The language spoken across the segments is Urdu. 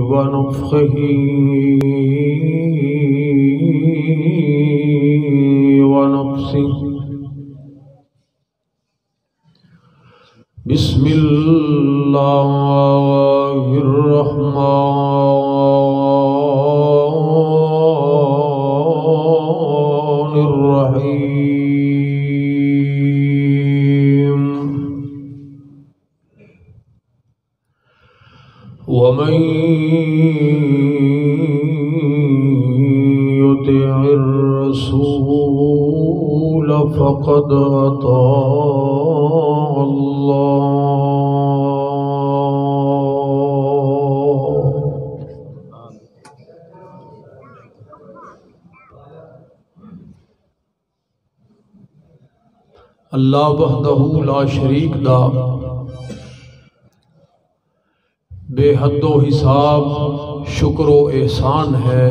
ونفخه ونفسه. بسم الله الرحمن الرحيم. ومن يطع الرسول فقد أطاع الله. اللہ وحدہ لا شریک دا بے حد و حساب شکر و احسان ہے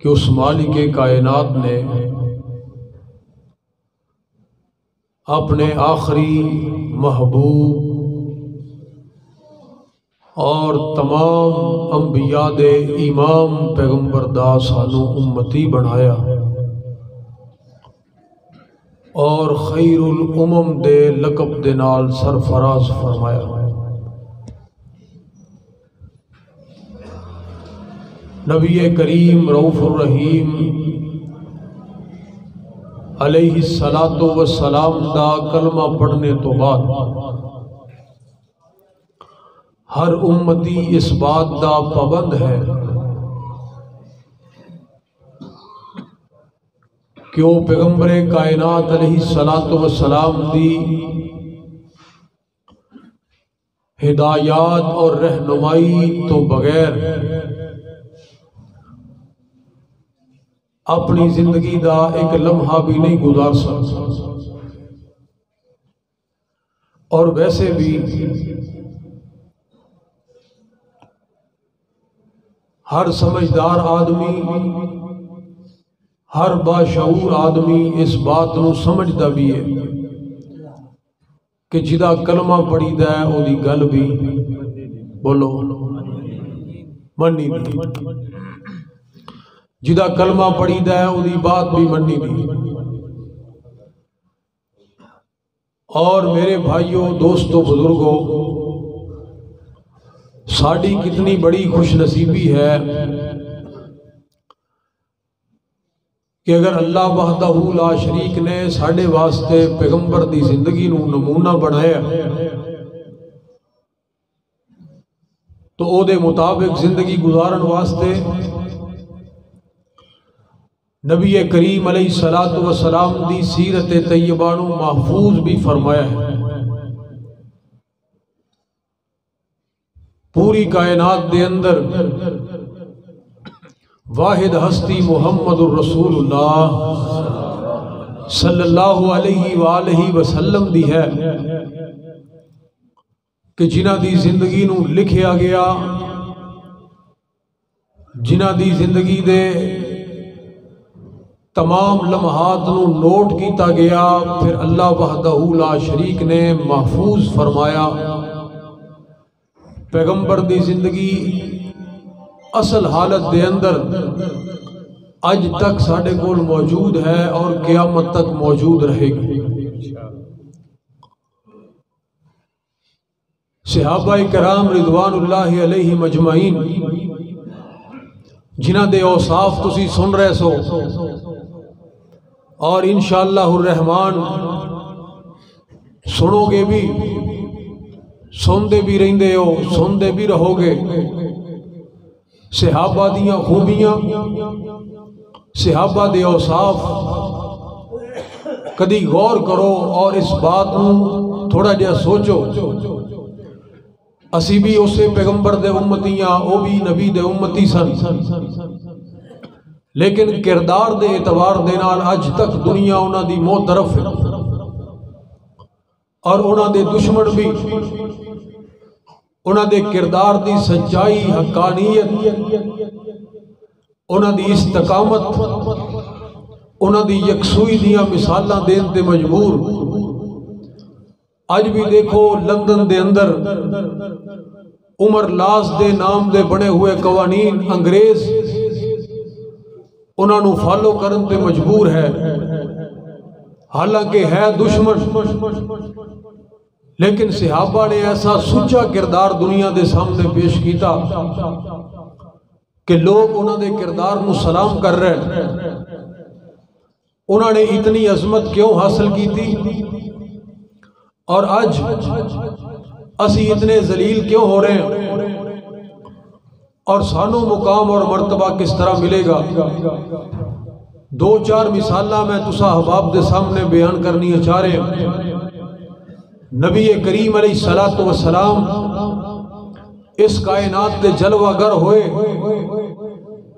کہ اس مالک کائنات نے اپنے آخری محبوب اور تمام انبیاء دے امام پیغمبر دا سانو امتی بنایا اور خیر الامم دے لقب دے نال سرفراز فرمایا. نبی کریم رؤوف الرحیم علیہ الصلاۃ والسلام دا کلمہ پڑھنے تو بعد ہر امتی اس بات دا پابند ہے کہ وہ پیغمبر کائنات علیہ الصلاۃ والسلام دی ہدایات اور رہنمائی تو بغیر اپنی زندگی دا ایک لمحہ بھی نہیں گزار سکتا. اور ویسے بھی ہر سمجھدار آدمی، ہر باشعور آدمی اس بات نو سمجھدا بھی ہے کہ جدا کلمہ پڑھی دا ہے او دی گل بھی بولو مننی دی، جدا کلمہ پڑھی دا ہے او دی بات بھی مننی دی. اور میرے بھائیوں، دوستوں، بزرگوں، ساڑی کتنی بڑی خوش نصیبی ہے کہ اگر اللہ وحدہ لا شریک نے ساڑے واسطے پیغمبر دی زندگی نو نمونہ بنایا تو او دے مطابق زندگی گزارن واسطے نبی کریم علیہ الصلاۃ والسلام دی سیرت طیبہ نو محفوظ بھی فرمایا ہے. پوری کائنات دے اندر واحد ہستی محمد الرسول اللہ صلی اللہ علیہ وآلہ وسلم دی ہے کہ جنہ دی زندگی نو لکھیا گیا، جنہ دی زندگی دے تمام لمحات نو نوٹ کیتا گیا، پھر اللہ وحدہ لا شریک نے محفوظ فرمایا. پیغمبر دی زندگی اصل حالت دے اندر اج تک ساڑھے کول موجود ہے اور قیامت تک موجود رہے گی. صحابہ کرام رضوان اللہ علیہ مجمعین جنہ دے اوصاف تسی سن رہے سو اور انشاءاللہ الرحمن سنو گے بھی، سندے بھی رہندے ہو، سندے بھی رہو گے. صحابہ دیاں خوبیاں، صحابہ دے اوصاف کدی غور کرو اور اس بات نو تھوڑا جہا سوچو. اسی بھی اسے پیغمبر دے امتیاں، او بھی نبی دے امتی سن، لیکن کردار دے اعتبار دے نال اج تک دنیا انہاں دی موت طرف ہے اور انہاں دے دشمن بھی انہاں دے کردار دی سچائی، حقانیت، انہاں دی استقامت، انہاں دی یکسوئی دیاں مثالاں دین تے مجبور اج بھی دیکھو لندن دے اندر عمر لاس دے نام دے بنے ہوئے قوانین انگریز انہاں نو فالو کرن تے مجبور ہے، حالانکہ ہے دشمن، لیکن صحابہ نے ایسا سچا کردار دنیا دے سامنے پیش کیتا کہ لوگ انہاں دے کردار نو سلام کر رہے ہیں۔ انہاں نے اتنی عظمت کیوں حاصل کی تھی اور آج اسی اتنے ذلیل کیوں ہو رہے ہیں اور سانو مقام اور مرتبہ کس طرح ملے گا؟ دو چار مثالہ میں تسا احباب دے سامنے بیان کرنی چاہ رہے ہیں۔ نبی کریم علیہ السلام اس کائنات دے جلوہ گر ہوئے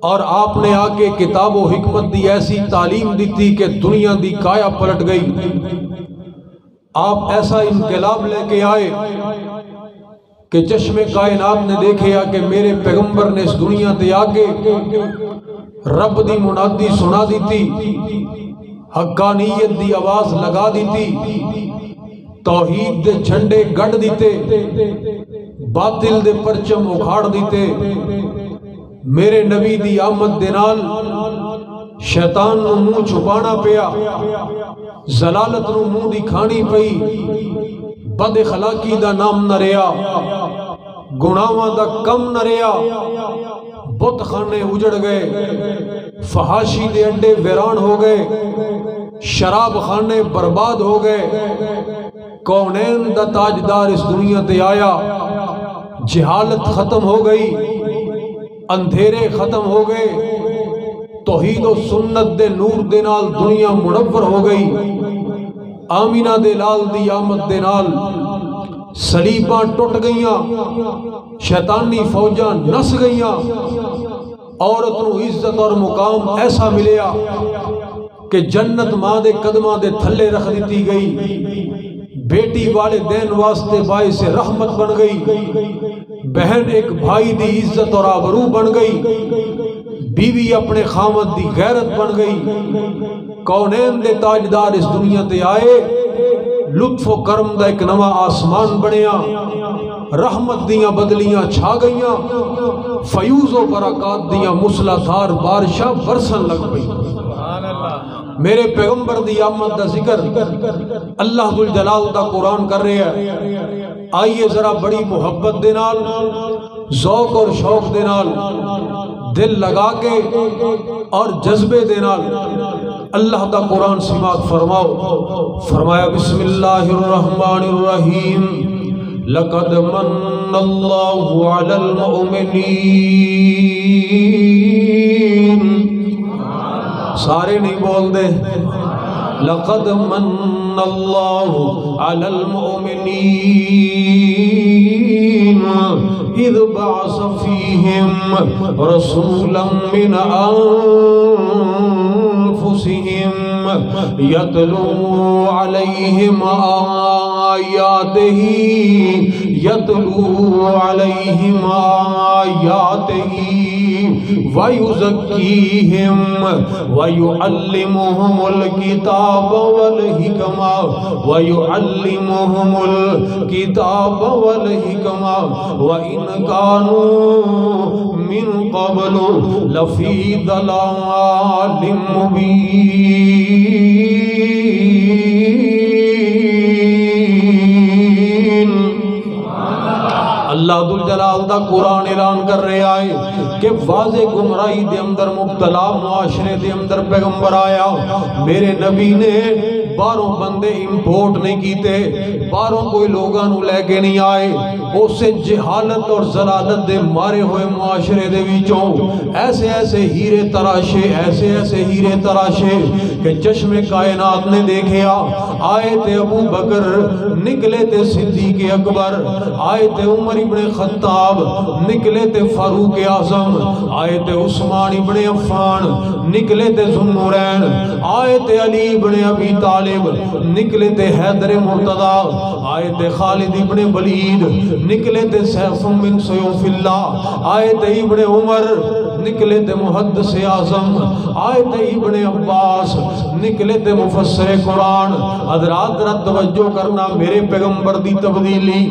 اور آپ نے آ کے کتاب و حکمت دی ایسی تعلیم دیتی کہ دنیا دی کایا پلٹ گئی۔ آپ ایسا انقلاب لے کے آئے کہ چشم کائنات نے دیکھیا کہ میرے پیغمبر نے اس دنیا تے آگے رب دی منادی سنا دیتی، حقانیت دی آواز لگا دیتی، توحید دے جھنڈے گڑ دیتے، باطل دے پرچم اکھاڑ دیتے۔ میرے نبی دی آمد دے نال شیطان نو منہ چھپانا پیا، زلالت نو منہ دی کھانی پئی، بد اخلاقی دا نام نہ رہیا، گناہاں دا کم نہ رہیا، بت خانے اجڑ گئے، فحاشی دے اڈے ویران ہو گئے، شراب خانے برباد ہو گئے۔ کونین دا تاجدار اس دنیا تے آیا، جہالت ختم ہو گئی، اندھیرے ختم ہو گئے، توحید و سنت دے نور دے نال دنیا منور ہو گئی۔ آمینہ دے لال دی آمد دے نال صلیباں ٹوٹ گئیاں، شیطانی فوجاں نس گئیاں، عورت نو عزت اور مقام ایسا ملیا کہ جنت ماں دے قدماں دے تھلے رکھ دیتی گئی، بیٹی والدین واسطے باعث رحمت بن گئی، بہن ایک بھائی دی عزت اور آبرو بن گئی، بیوی اپنے خامد دی غیرت بن گئی۔ کونین دے تاجدار اس دنیا تے آئے، لطف و کرم دا ایک نواں آسمان بنیا، رحمت دیاں بدلیاں چھا گئیاں، فیوز و برکات دیاں مسلسل بارشاں برسن لگ پئی۔ میرے پیغمبر دی آمد دا ذکر اللہ ذوالجلال دا قرآن کر رہے ہیں۔ آئیے ذرا بڑی محبت دے نال، ذوق اور شوق دے نال، دل لگا کے اور جذبے دے نال اللہ دا قرآن سماعت فرماؤ۔ فرمایا بسم اللہ الرحمن الرحیم، لقد من اللہ علی المؤمنین، سارے نہیں بول دے، لقد من اللہ علی المؤمنین اذ بعث فیہم رسولا من انفسہم یتلو علیہم آیاتہ وَيُزَكِّيهِمْ وَيُعَلِّمُهُمُ الْكِتَابَ وَالْحِكْمَةَ وَإِنْ كَانُوا مِنْ قَبْلُ لَفِي ضَلَالٍ مُبِينٍ۔ اللہ ذوالجلال دا قرآن اعلان کر رہے آئے کہ واضح گمراہی دے اندر مبتلا معاشرے دے اندر پیغمبر آیا۔ میرے نبی نے باروں بندے امپورٹ نہیں کیتے، باروں کوئی لوگاں لے کے نہیں آئے، اسے جہالت اور ضلالت دے مارے ہوئے معاشرے دے وچوں ایسے ایسے ہیرے تراشے، ایسے ایسے ہیرے تراشے کہ چشم کائنات نے دیکھیا۔ آئے تے ابو بکر، نکلے تے صدیق اکبر، آئے تے عمر ابن خطاب، نکلے تے فاروق اعظم، آئے تے عثمان ابن عفان، نکلے تے ذوالنورین، آئے تے علی ابن ابی طالب، نکلے تے حیدر مرتضی، آئے تے خالد ابن ولید، نکلے تے سیف من سیوف اللہ، آئے تے ابن عمر، نکلے تھے محدث اعظم، آئے تھے ابن عباس، نکلے تھے مفسر قرآن۔ حضرات ذرا توجہ کرنا، میرے پیغمبر دی تبدیلی،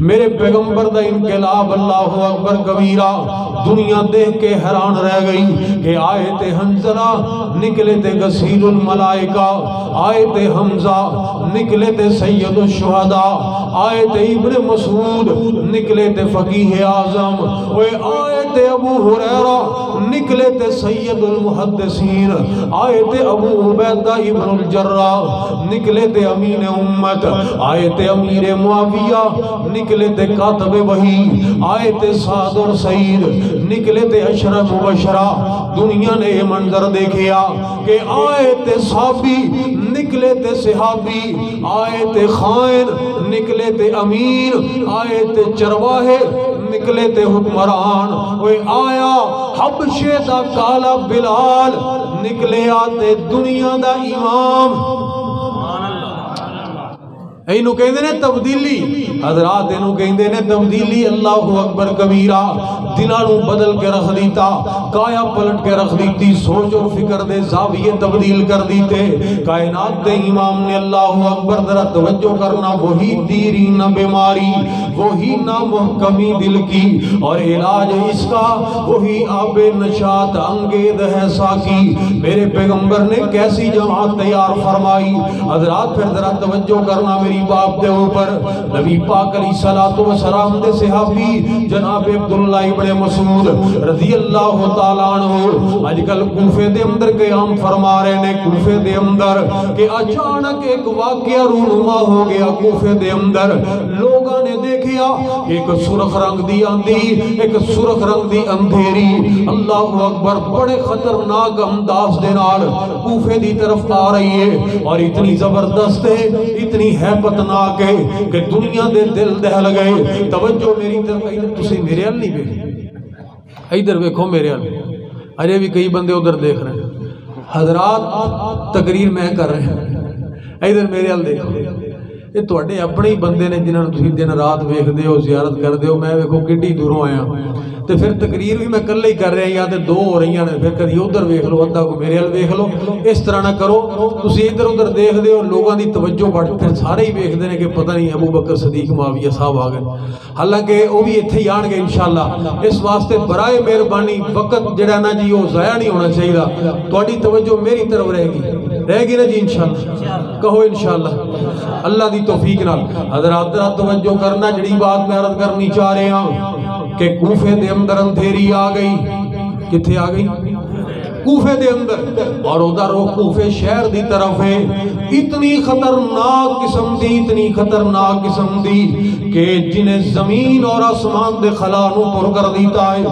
میرے پیغمبر دا انقلاب، اللہ اکبر کبیرہ، دنیا دیکھ کے حیران رہ گئی کہ آئے تھے حنظلہ، نکلے تھے غسیل الملائکہ، آئے تھے حمزہ، نکلے تھے سید الشہداء، آئے تھے ابن مسعود، نکلے تھے فقیہ اعظم، آئے تھے ابو ہریرہ، نکلے تھے سید المحدثین، آئے تھے ابو عبیدہ ابن الجراح، نکلے تھے امین امت، آئے تھے امیر معاویہ، نکلے تھے کاتب وحی، آئے تھے سعد اور سعید، نکلے تھے عشرہ مبشرہ۔ دنیا نے یہ منظر دیکھیا کہ آئے تھے صحابی، نکلے تھے صحابی، آئے تھے خائن، نکلے تھے امین، آئے تھے چرواہے، نکلے تھے حکمران۔ وہ آیا حبشے دا کالا بلال، نکلے آتے دنیا دا امام۔ اینو کہندے نے تبدیلی، حضرات اینو کہندے نے تبدیلی، اللہ اکبر کبیرہ۔ دلاں نو بدل کے رکھ دیتا، کایا پلٹ کے رکھ دیتی، سوچ و فکر دے زاویے تبدیل کر دیتے۔ کائنات دے امام نے، اللہ اکبر، ذرا توجہ کرنا، وہی دیری نہ بیماری، وہی نہ محکمی دل کی، اور علاج اس کا وہی آب نشاط انگیز ہے ساکی۔ میرے پیغمبر نے کیسی جماعت تیار فرمائی۔ حضرات پھر ذرا توجہ کرنا میری باپ دے اوپر، نبی پاک علیہ الصلوۃ والسلام دے صحابی جناب عبداللہ ابن مسعود رضی اللہ تعالیٰ عنہ آج کل کوفے دے اندر قیام فرما رہے نے۔ کوفے دے اندر کہ اچانک ایک واقعہ رونما ہو گیا کوفے دے اندر۔ لوگاں نے دیکھیا ایک سرخ رنگ دی آندھی، ایک سرخ رنگ دی اندھیری، اللہ اکبر، بڑے خطرناک انداز دے نال کوفے دی طرف آ رہی ہے، اور اتنی زبردست ہے، اتنی ہیبتناک ہے کہ دنیا دے دل دہل گئے۔ توجہ میری طرف، ادھر تسی میرے حال نہیں دیکھ، ادھر ویکھو میرے حال، اجے بھی کئی بندے ادھر دیکھ رہے ہیں۔ حضرات تقریر میں کر رہے ہیں، ادھر میرے حال دیکھو، یہ تواڈے اپنے ہی بندے نے جنہاں نوں تسی دن رات ویکھدے ہو، زیارت کردے ہو۔ میں ویکھو کڈی دوروں آیا، تے پھر تقریر بھی میں کلے ہی کر رہا، یا تے دو ہو رہی ہیں، پھر کدی ادھر ویکھ لو، ادھا کو میرے حال ویکھ لو۔ اس طرح نہ کرو، تسی ادھر ادھر دیکھ دے ہو، لوگاں دی توجہ بڑھ، پھر سارے ہی ویکھ دے نے کہ پتہ نہیں ابو بکر صدیق معاویہ صاحب آ گئے، حالانکہ وہ بھی ایتھے ہی آن گے انشاءاللہ۔ اس واسطے برائے مہربانی وقت جڑا نا جی وہ ضائع نہیں ہونا چاہیے، تہاڈی توجہ میری طرف رہے گی نا جی انشاءاللہ، کہو انشاءاللہ اللہ دی توفیق نال۔ حضرات ذرا توجہ کرنا، جڑی بات میں عرض کرنی چاہ رہے ہاں کہ کوفے دے اندر اندھیری آ گئی۔ کتھے آ گئی؟ کوفے دے اندر، اور ادھر وہ کوفے شہر دی طرف ہے۔ اتنی خطرناک قسم دی، اتنی خطرناک قسم دی کہ جنہیں زمین اور آسمان دے خلا نو پر کر دیتا ہے۔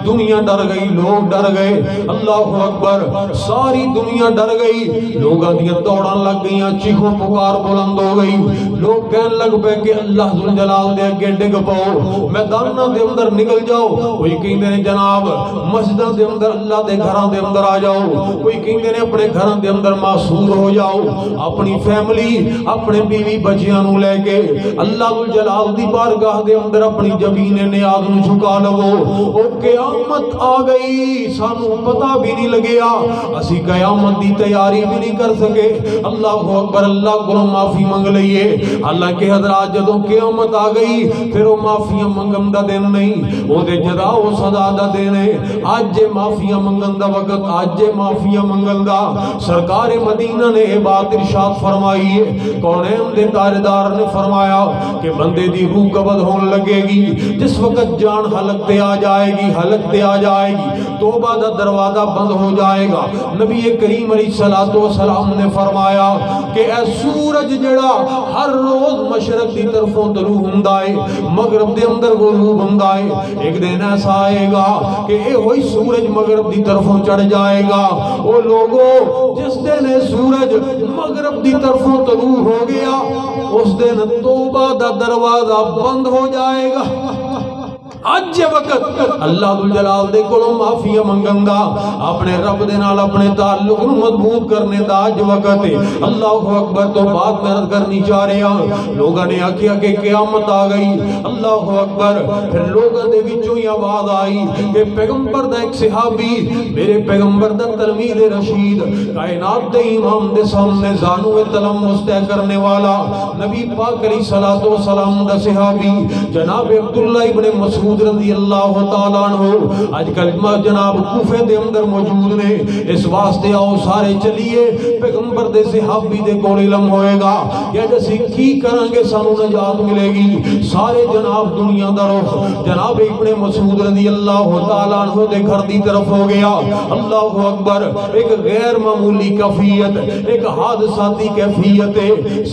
دنیا ڈر گئی، لوگ ڈر گئے، اللہ اکبر، ساری دنیا ڈر گئی۔ لوگاں دیاں دوڑاں لگ گئیاں، چیخوں پکار بلند ہو گئی۔ لوگ کہن لگ پے کہ اللہ ذوالجلال دے اگے ڈگ پاؤ، میداناں دے اندر نکل جاؤ۔ کوئی کہندے نے جناب مسجداں دے اندر، اللہ دے گھراں دے اندر آ جاؤ، کوئی کہندے نے اپنے گھراں دے اندر محصور ہو جاؤ، اپنی فیملی، اپنے بیوی بچیاں نو لے کے اللہ ذوالجلال دی بارگاہ دے اندر اپنی جبین نیاز نو جھکا لو۔ او قیامت آ گئی، سانو پتہ بھی نہیں لگیا، اسی قیامت دی تیاری بھی نہیں کر سکے۔ اللہ اکبر، اللہ کو معافی منگ لئیے۔ حالانکہ حضرات جدوں قیامت آ گئی، پھر وہ معافیاں منگن دا دن نہیں، وہ دے جزا و سزا دا دن ہے۔ آج جے معافیاں منگن دا وقت، آج جے معافیاں منگن دا۔ سرکار مدینہ نے یہ بات ارشاد فرمائی ہے، کونین دے تاجدار نے فرمایا کہ بندے دی روح قبض ہونے لگے گی جس وقت جان حلق تے آ جائے گی، حلق تے آ جائے گی، توبہ دا دروازہ بند ہو جائے گا۔ نبی کریم علیہ السلام نے فرمایا کہ اے سورج جڑا ہر روز مشرق دی طرفوں طلوع ہوندا ہے، مغرب دے اندر غروب ہوندا ہے، ایک دن ایسا آئے گا کہ اے ہوئی سورج مغرب دی طرفوں چڑھ جائے گا۔ او لوگوں، جس دن سورج مغرب دی طرفوں طلوع ہو گیا، اس دن توبہ دا دروازہ بند ہو جائے گا۔ اج وقت اللہ ذو جلال دے کولوں معافی منگندا اپنے رب دے نال اپنے تعلق نو مضبوط کرنے دا اج وقت ہے۔ اللہ اکبر تو بات محنت کرنی چاہ رہے ہیں۔ لوگوں نے آکھیا کہ قیامت آ گئی، اللہ اکبر، پھر لوگوں دے وچوں ہی آواز آئی کہ پیغمبر دا ایک صحابی میرے پیغمبر دا تلمید رشید کائنات دے امام دے سامنے زانو تلمس طے کرنے والا نبی پاک علیہ الصلوۃ والسلام دا صحابی جناب عبداللہ ابن مسعود رضی اللہ تعالیٰ عنہ آج کل جناب کوفے دے اندر موجود نے۔ اس واسطے آؤ سارے چلیے پیغمبر دے صحابی دے کول علم ہوئے گا کہ جیسے کی کریں گے سانو نجات ملے گی۔ سارے جناب دنیا دا رخ جناب ابن مسعود رضی اللہ تعالیٰ عنہ دے گھر دی طرف ہو گیا۔ اللہ اکبر، ایک غیر معمولی کیفیت، ایک حادثاتی کیفیت ہے۔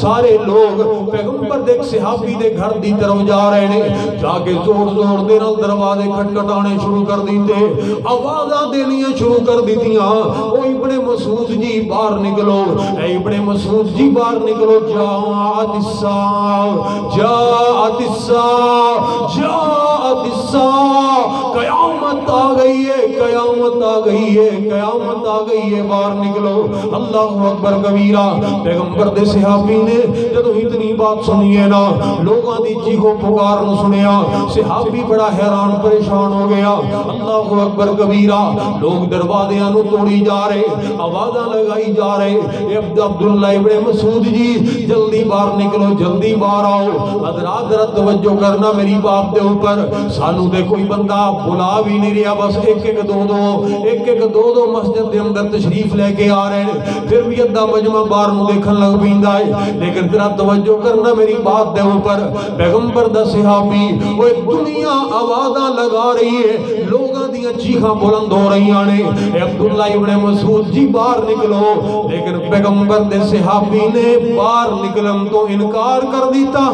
سارے لوگ پیغمبر دے صحابی دے گھر دی طرف جا رہے ہیں، جا کے زور زور دے نال دروازے کھٹکھٹانے شروع کر دیتے، آوازاں دینیاں شروع کر دیتیاں، او ابن مسعود جی باہر نکلو، اے ابن مسعود جی باہر نکلو، جاءت الساعہ جاءت الساعہ جاءت الساعہ، قیامت آ گئی ہے، قیامت آ گئی ہے، قیامت آ گئی ہے، باہر نکلو۔ اللہ اکبر کبیرہ۔ پیغمبر دے صحابی نے جدو اتنی بات سنی ہے نا، لوگاں دی چیخو پکار نو سنیا، صحابی بڑا حیران پریشان ہو گیا۔ اللہ اکبر کبیرہ۔ لوگ دروازیاں نو توڑی جا رہے، آوازاں لگائی جا رہے، عبداللہ ابن مسعود جی جلدی باہر نکلو، جلدی باہر آؤ۔ حضرات ذرا توجہ کرنا میری بات دے اوپر، سانو دے کوئی بندہ بلا بھی نہیں رہا، بس ایک ایک دو مسجد دے اندر تشریف لے کے آ رہے ہیں، پھر بھی ادھا مجمع باہر نو دیکھن لگ پیندا ہے۔ لیکن ذرا توجہ کرنا میری بات دے اوپر، پیغمبر دا صحابی وہ دنیا آوازاں لگا رہی ہے، لوگاں دیاں چیخاں بلند ہو رہی نے، اے عبداللہ ابن مسعود جی باہر نکلو، لیکن پیغمبر دے صحابی نے باہر نکلن تو انکار کر دیتا،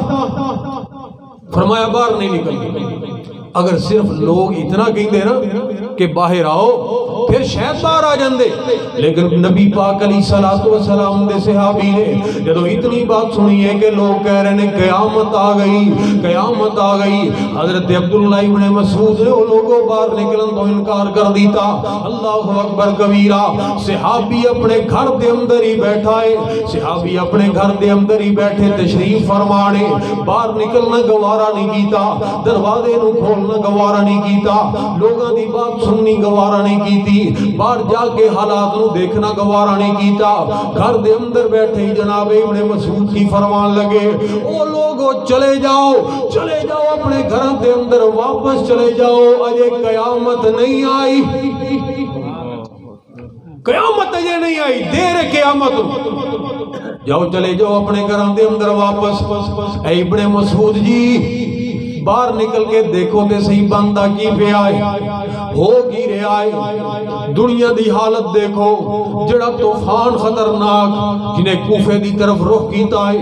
فرمایا باہر نہیں نکلنا۔ اگر صرف لوگ اتنا کہیں دے نا کہ باہر آؤ پھر شاید باہر آ جاندے، لیکن نبی پاک علیہ الصلوۃ والسلام دے صحابی نے جدو اتنی بات سنی ہے کہ لوگ کہہ رہے ہیں قیامت آ گئی، قیامت آ گئی، حضرت عبداللہ ابن مسعود نے وہ لوگوں باہر نکلن تو انکار کر دیتا۔ اللہ اکبر کبیرہ۔ صحابی اپنے گھر دے اندر ہی بیٹھا ہے، صحابی اپنے گھر دے اندر ہی بیٹھے تشریف فرمانے، باہر نکلنا گوارا نہیں کیتا، دروازے نو کھولنا گوارا نہیں کیتا، لوگاں دی بات سننی گوارا نہیں کیتی، باہر جا کے حالات نو دیکھنا گوارا نہیں کیتا، گھر دے اندر بیٹھے ہی جناب ابن مسعود کی فرمان لگے، او لوگو چلے جاؤ اپنے گھروں دے اندر واپس چلے جاؤ، اجے قیامت نہیں آئی، قیامت اجے نہیں آئی، دیر ہے قیامت، جاؤ چلے جاؤ اپنے گھروں دے اندر واپس۔ اے ابن مسعود جی باہر نکل کے دیکھو تے صحیح بندہ کی پہ آئے، ہو کی رہا ہے، دنیا دی حالت دیکھو، جڑا طوفان خطرناک جنہیں کوفے دی طرف رخ کیتا ہے،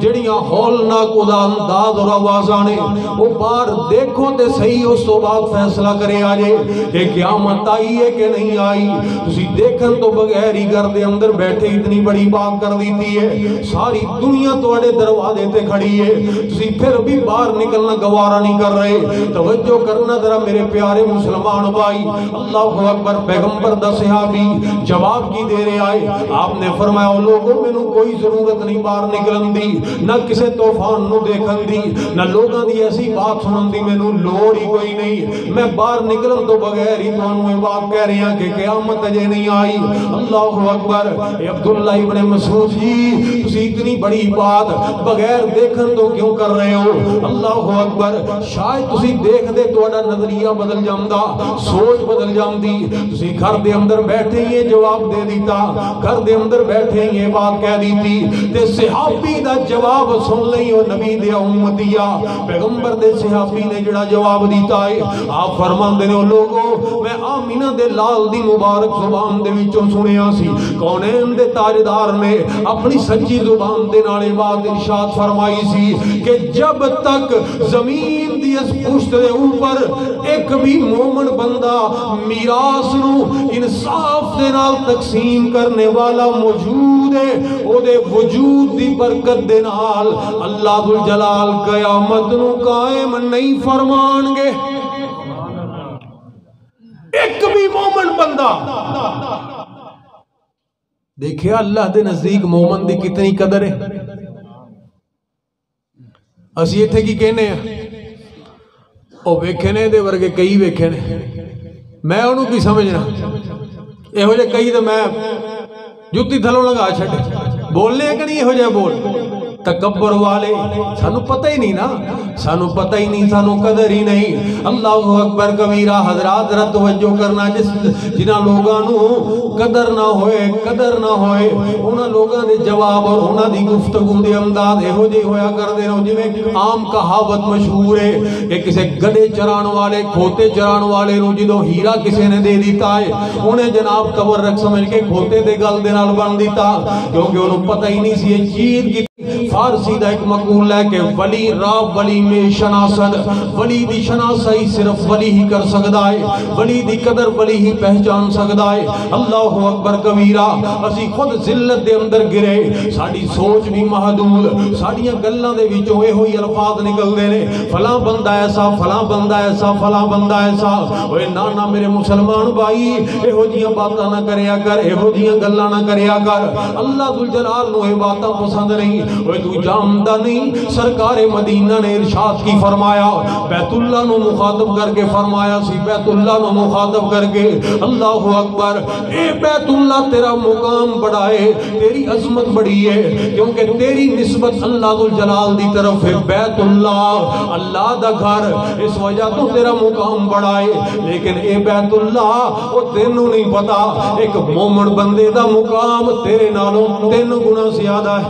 جڑیاں ہولناک انداز اور آوازانے، وہ باہر دیکھو تے صحیح، اس تو بعد فیصلہ کرے آجے کہ قیامت آئی ہے کہ نہیں آئی۔ تسی دیکھن تو بغیر ہی گھر دے اندر بیٹھے اتنی بڑی بات کر دیتی ہے، ساری دنیا تواڈے دروازے تے کھڑی ہے، تسی پھر بھی باہر نکلنا گوارا نہیں کر رہے۔ توجہ کرنا ذرا میرے پیارے مسلمان بھائی، اللہ اکبر۔ پیغمبر دا صحابی جواب کی دے رہے آئے، آپ نے فرمایا لوگوں میں نو کوئی ضرورت نہیں باہر نکلن دی، نہ کسے طوفان نو دیکھن دی، نہ لوگاں دی ایسی بات سنن دی، میں نو لوڑ ہی کوئی نہیں، میں باہر نکلن تو بغیر ہی تانوں یہ بات کہہ رہی ہیں کہ قیامت اجے نہیں آئی۔ اللہ اکبر۔ اے عبداللہ ابن مسعود جی تسی اتنی بڑی بات بغیر دیکھن تو کیوں کر رہے ہو؟ اللہ اکبر۔ شاید تسی دیکھ دے توڑا نظریہ بدل جامدہ، سوچ بدل جامدی، تسی گھر دے اندر بیٹھے ہی جواب دے دیتا، گھر دے اندر بیٹھے ہی بات کہہ دیتی، تے صحابی دا جواب سن لئی ہو نبی دے امتیہ، پیغمبر دے صحابی نے جڑا جواب دیتا ہے، آپ فرمان دے لوگوں میں آمینہ دے لال دی مبارک زبان دے وچوں سنیا سی، کونین دے تاجدار نے اپنی سچی زبان دے نالے بات ارشاد فرمائی سی کہ جب تک زمین دی اس پشت دے اوپر ایک بھی مومن بندہ بندہ میراث نو انصاف دے نال تقسیم کرنے والا موجود ہے، او دے وجود دی برکت دے نال اللہ ذوالجلال قیامت نو قائم نہیں فرمان گے۔ ایک بھی مومن بندہ دیکھیا اللہ دے نزدیک مومن دی کتنی قدر ہے۔ اسی ایتھے کی کہنے ہیں او ویکھنے دے ورگے کئی ویکھنے، میں انہوں کی سمجھنا اے ہو جائے کئی تو میں جتی تھلوں لگا چھٹے بولنے ہیں کہ نہیں ہو جائے بول تکبر والے سانو پتہ ہی نہیں نا، سانو پتہ ہی نہیں، سانو قدر ہی نہیں۔ اللہ اکبر کبیرہ حضرات ذرا توجہ کرنا، جنہاں لوگاں نو قدر نہ ہوئے انہاں لوگاں دے جواب اور انہاں دی گفتگو دے انداز ہو جی ہویا کر دے رہو جی میں عام کہاوت مشہور ہے کہ کسے گڑے چران والے کھوتے چران والے نو جدو ہیرا کسے نے دے دیتا ہے انہیں جناب تورک سمجھ کے کھوتے دے گل دے نال بن دیتا، کیونکہ انہوں پتہ ہی نہیں سی یہ چیز کی۔ فارسی دا ایک مقول ہے کہ ولی راب ولی میں شناسد، ولی دی شناسائی صرف ولی ہی کر سکتا ہے، ولی دی قدر ولی ہی پہچان سکتا ہے۔ اللہ اکبر کبیرہ، اسی خود ذلت دے اندر گرے، ساڑی سوچ بھی محدود، ساڑیاں گلوں دے وچوں اے ہوئی الفاظ نکل دے نے فلاں بندہ ایسا، فلاں بندہ ایسا، فلاں بندہ ایسا۔ اوے نانا میرے مسلمان بھائی اے ہو جیاں باتاں نہ کریا کر، اے ہو جیاں گلاں نہ کریا کر، اللہ ذوالجلال نو اے باتاں پسند نہیں۔ اوے تو جانتا نہیں سرکار مدینہ نے ارشاد کی فرمایا، بیت اللہ نو مخاطب کر کے فرمایا سی، بیت اللہ نو مخاطب کر کے اللہ اکبر اے بیت اللہ تیرا مقام بڑا ہے، تیری عظمت بڑی ہے، کیونکہ تیری نسبت اللہ ذوالجلال دی طرف ہے، بیت اللہ اللہ دا گھر، اس وجہ تو تیرا مقام بڑا ہے۔ لیکن اے بیت اللہ وہ تینوں نہیں پتا ایک مومن بندے دا مقام تیرے نالوں 3 گنا زیادہ ہے،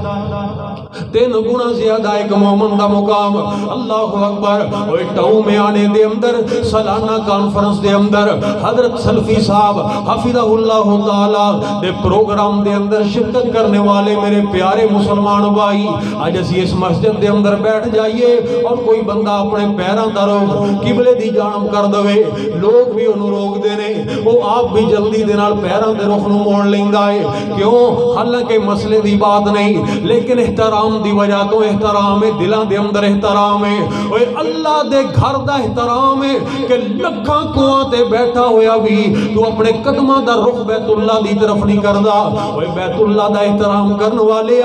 3 گنا زیادہ ایک مومن دا مقام۔ اللہ اکبر۔ اوہ ٹاؤں میں آنے دے اندر سالانہ کانفرنس دے اندر حضرت سلفی صاحب حفظہ اللہ تعالی دے پروگرام دے اندر شرکت کرنے والے میرے پیارے مسلمان بھائی، آج اسی اس مسجد دے اندر بیٹھ جائیے اور کوئی بندہ اپنے پیراں دا روک قبلے دی جانب کر دوے، لوگ بھی انہوں روک دینے، وہ آپ بھی جلدی دے نال پیراں دے رخ نو موڑ لیندا ہے۔ کیوں؟ حالانکہ مسئلے دی بات نہیں، لیکن احترام دی وجہ تو احترام ہے، دلان دے اندر احترام ہے، اوے اللہ دے گھر دا احترام ہے کہ لکھاں کوہاں تے بیٹھا ہویا بھی تو اپنے قدمہ دا رخ بیت اللہ دی طرف نہیں کردا۔ اوے بیت اللہ دا احترام کرنے والے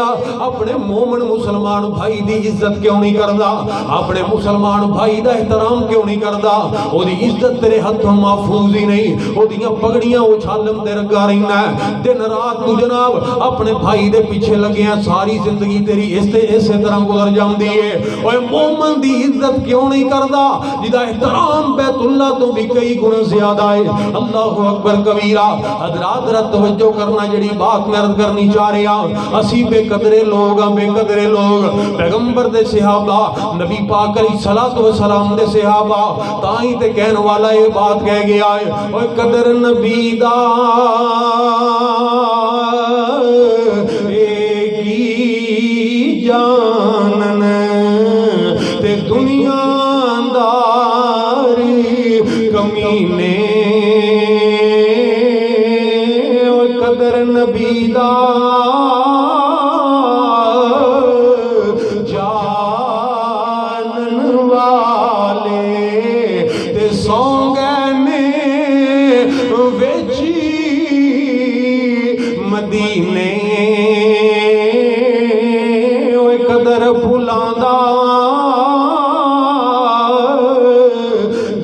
اپنے مومن مسلمان بھائی دی عزت کیوں نہیں کردا؟ اپنے مسلمان بھائی دا احترام کیوں نہیں کردا؟ او دی عزت تیرے ہتھوں محفوظ ہی نہیں، او دیاں پگڑیاں اچھالن تے رگا رہنا ہے، دن رات تو جناب اپنے بھائی دے پیچھے لگے ہیں، ساری زندگی تیری اسی طرح گزر جاندی ہے۔ اوے مومن دی عزت کیوں نہیں کردا جدا احترام بیت اللہ تو بھی کئی گنا زیادہ ہے۔ اللہ اکبر کبیرہ۔ حضرات ذرا توجہ کرنا، جڑی بات میں عرض کرنی چاہ رہا اسی بے قدرے لوگ بے قدرے لوگ پیغمبر دے صحابہ نبی پاک علیہ الصلوۃ والسلام دے صحابہ تائیں تے کہنے والا یہ بات کہہ گیا ہے، اوے قدر نبی دا جانن تے دنیا داری کمینے، قدر نبی دا جانن والے تے سونگنے ویچی مدینے، قدر بھولاندا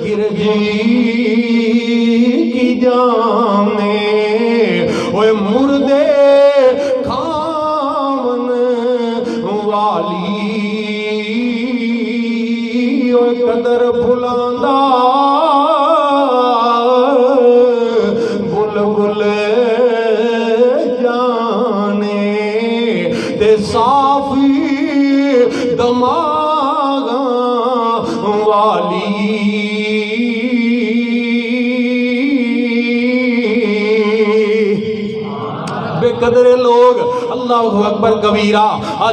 گرجی کی جانے، اوے مردے کھاون والی، اوے قدر بھولاندا بلبل جانے تے صافی دماغ والی، بے قدرے لوگ اللہ اکبر کبیرہ.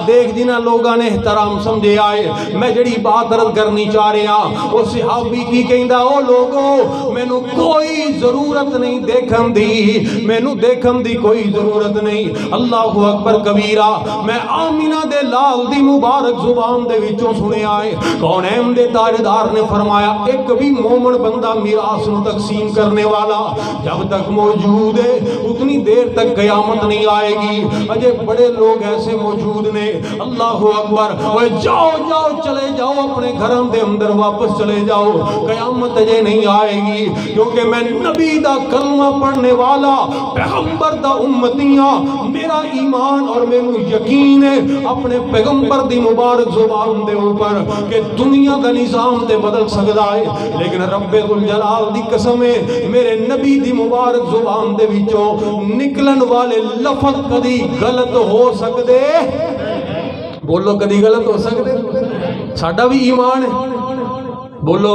دیکھ جنہ لوگاں نے احترام سمجھے آئے میں جڑی بات عرض کرنی چاہ رہا وہ صحابی کی کہندا او لوگوں مینوں کوئی ضرورت نہیں دیکھن دی, مینوں دیکھن دی کوئی ضرورت نہیں. اللہ اکبر کبیرہ. میں آمینہ دے لال دی مبارک زبان دے وچوں سنیا ہے کونین دے تاجدار نے فرمایا ایک بھی مومن بندہ میراث نو تقسیم کرنے والا جب تک موجود ہے اتنی دیر تک قیامت نہیں آئے گی. اجے بڑے لوگ ایسے موجود نے. اللہ اکبر. جاؤ جاؤ چلے جاؤ اپنے گھروں دے اندر واپس چلے جاؤ, قیامت اجے نہیں آئے گی کیونکہ میں نبی دا کلمہ پڑھنے والا پیغمبر دا امتیاں میرا ایمان اور میرے یقین ہے اپنے پیغمبر دی مبارک زبان دے اوپر کہ دنیا دا نظام تے بدل سکدا ہے لیکن رب ذوالجلال دی قسم ہے میرے نبی دی مبارک زبان دے وچوں نکلن والے لفظ کدی غلط ہو سکدے. بولو کدی غلط ہو سکدے. ساڈا بھی ایمان ہے. بولو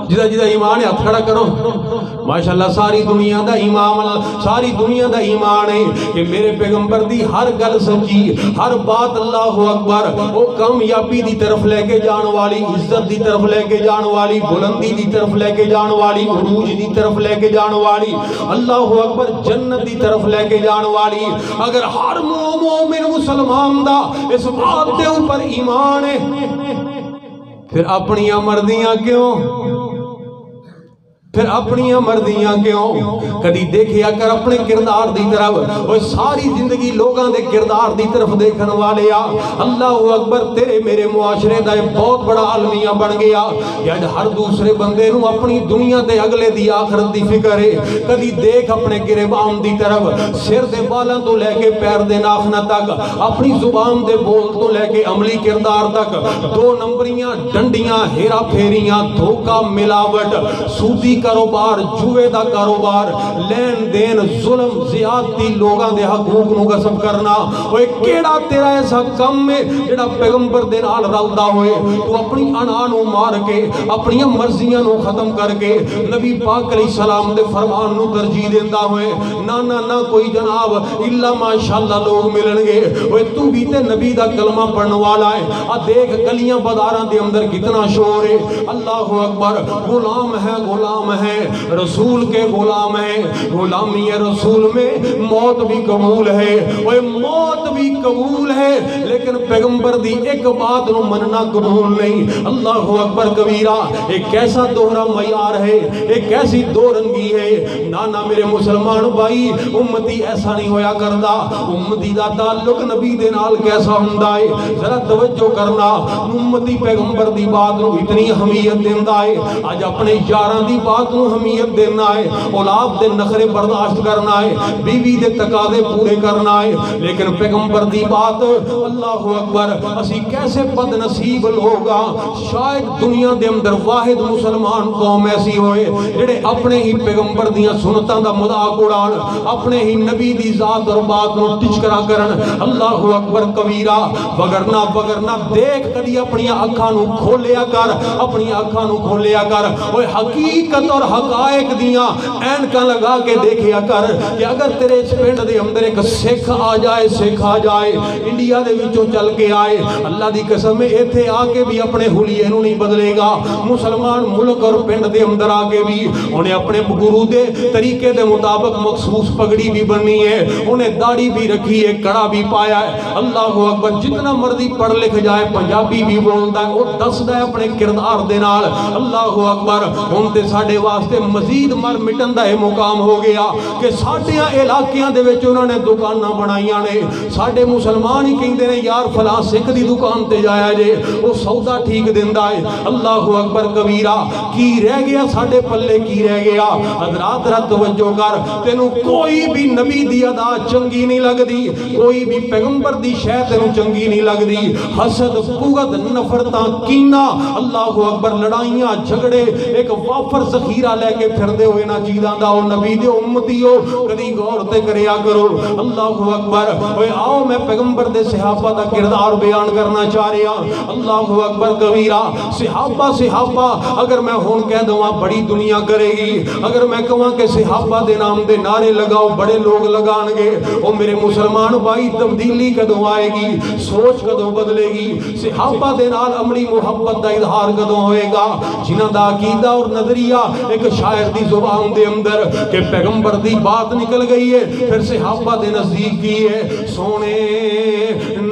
جدا جدا ایمان ہے ہاتھ کھڑا کرو. ماشاءاللہ ساری دنیا دا ایمان, ساری دنیا دا ایمان ہے کہ میرے پیغمبر دی ہر گل سچی, ہر بات اللہ اکبر وہ کامیابی دی طرف لے کے جان والی, عزت دی طرف لے کے جان والی, بلندی دی طرف لے کے جان والی, عروج دی طرف لے کے جان والی, اللہ اکبر جنت دی طرف لے کے جان والی. اگر ہر مومن مسلمان دا اس بات دے اوپر ایمان ہے پھر اپنی مرضیاں کیوں, پھر اپنی مرضیاں کیوں. کدی دیکھیا کر اپنے کردار دی طرف. وہ ساری زندگی لوگاں دے کردار دی طرف دیکھن والے آ. اللہ اکبر. تیرے میرے معاشرے دا ایک بہت بڑا المیہ بن گیا کہ آج ہر دوسرے بندے نو اپنی دنیا تے اگلے دی آخرت دی فکر ہے. کدی دیکھ اپنے گریبان دی طرف, سر دے بالاں تو لے کے پیر دے ناخناں تک, اپنی زبان دے بول تو لے کے عملی کردار تک, دو نمبریاں, ڈنڈیاں, ہیرا پھیریاں, دھوکا, ملاوٹ, سودی کاروبار, جوے دا کاروبار, لین دین, ظلم, زیادتی, لوگاں دے حقوق نو غصب کرنا. اوے کیڑا تیرا ایسا کم ہے جڑا پیغمبر دے نال رلدا ہوئے تو اپنی انا نو مار کے اپنی مرضیاں نو ختم کر کے نبی پاک علیہ السلام دے فرمان نو ترجیح دیندا ہوئے. نا نا نا کوئی جناب الا ماشاءاللہ لوگ ملن گے. اوے تو بھی تے نبی دا کلمہ پڑھن والا ہے. آ دیکھ گلیاں بازاراں دے اندر کتنا شور ہے. اللہ اکبر. غلام ہے, غلام ہے, رسول کے غلام ہیں. غلامی رسول میں موت بھی قبول ہے, وہ موت بھی قبول ہے لیکن پیغمبر دی ایک بات نو مننا قبول نہیں. اللہ اکبر کبیرہ. ایک ایسا دوہرا معیار ہے, ایک ایسی دو رنگی ہے. نانا میرے مسلمان بھائی, امتی ایسا نہیں ہویا کردا. امتی دا تعلق نبی دے نال کیسا ہوندا ہے ذرا توجہ کرنا. امتی پیغمبر دی بات نو اتنی اہمیت دیندا ہے, اج اپنے یاراں دی بات نو اہمیت دینا ہے, اولاد دے نخرے برداشت کرنا ہے, بیوی دے تقاضے پورے کرنا ہے, لیکن پیغمبر دی بات اللہ اکبر. اسی کیسے بد نصیب لوگا. شاید دنیا دے اندر واحد مسلمان قوم ایسی ہوئے جڑے اپنے ہی پیغمبر دیاں سنتاں دا مذاق اڑان, اپنے ہی نبی دی ذات اور بات نو ٹچکرا کرن. اللہ اکبر کبیرہ. وگرنہ دیکھ کدی اپنی اکھاں نو کھولیا کر, اپنی اکھاں نو کھولیا کر. اوے حقیقت اور حقائق دیاں اینکاں لگا کے دیکھیا کر کہ اگر تیرے اس پنڈ دے اندر ایک سکھ آ جائے, سکھ آ جائے, انڈیا دے وچوں چل کے آئے, اللہ دی قسم ہے ایتھے آ کے بھی اپنے حلیے نو نہیں بدلے گا. مسلمان ملک اور پنڈ دے اندر آ کے بھی انہیں اپنے گرو دے طریقے دے مطابق مخصوص پگڑی بھی بننی ہے, انہیں داڑھی بھی رکھی ہے, کڑا بھی پایا ہے. اللہ اکبر. جتنا مرضی پڑھ لکھ جائے, پنجابی بھی بولتا ہے, وہ دسدا ہے اپنے کردار دے نال. اللہ اکبر. ہن تے ساڈے واسطے مزید مر مٹن دا اے مقام ہو گیا کہ ساڈیاں علاقیاں دے وچ انہاں نے دکاناں بنائیاں نے. ساڈے مسلمان ہی کہندے نے یار فلاں سکھ دی دکان تے جایا جے, وہ سودا ٹھیک دیندا ہے. اللہ اکبر کبیرہ. کی رہ گیا ساڈے پلے, کی رہ گیا. حضرات ذرا توجہ کر. تینوں کوئی بھی نبی دی ادا چنگی نہیں لگدی, کوئی بھی پیغمبر دی شے تینوں چنگی نہیں لگدی. حسد, بغض, نفرتاں, کینہ, اللہ اکبر, لڑائیاں, جھگڑے, ایک وافر ذخیرہ لے کے پھردے ہوئے نہ چیزاں دا او نبی دے امتی ہو کدی غور تے کریا کرو اللہ اکبر اوے آؤ میں پیغمبر دے صحابہ دا کردار بیان کرنا چاہ رہا اللہ اکبر کبیرہ صحابہ اگر میں ہون کہہ دوں بڑی دنیا کرے گی اگر میں کہوں کہ صحابہ دے نام دے نعرے لگاؤ بڑے لوگ لگان گے او میرے مسلمان بھائی تبدیلی کدوں آئے گی سوچ کدوں بدلے گی صحابہ دے نال اپنی محبت دا اظہار کدوں ہوئے گا جنہاں دا عقیدہ اور نظریہ ایک شاعر دی زبان دے اندر کہ پیغمبر دی بات نکل گئی ہے پھر صحابہ دے نزدیک کی ہے سونے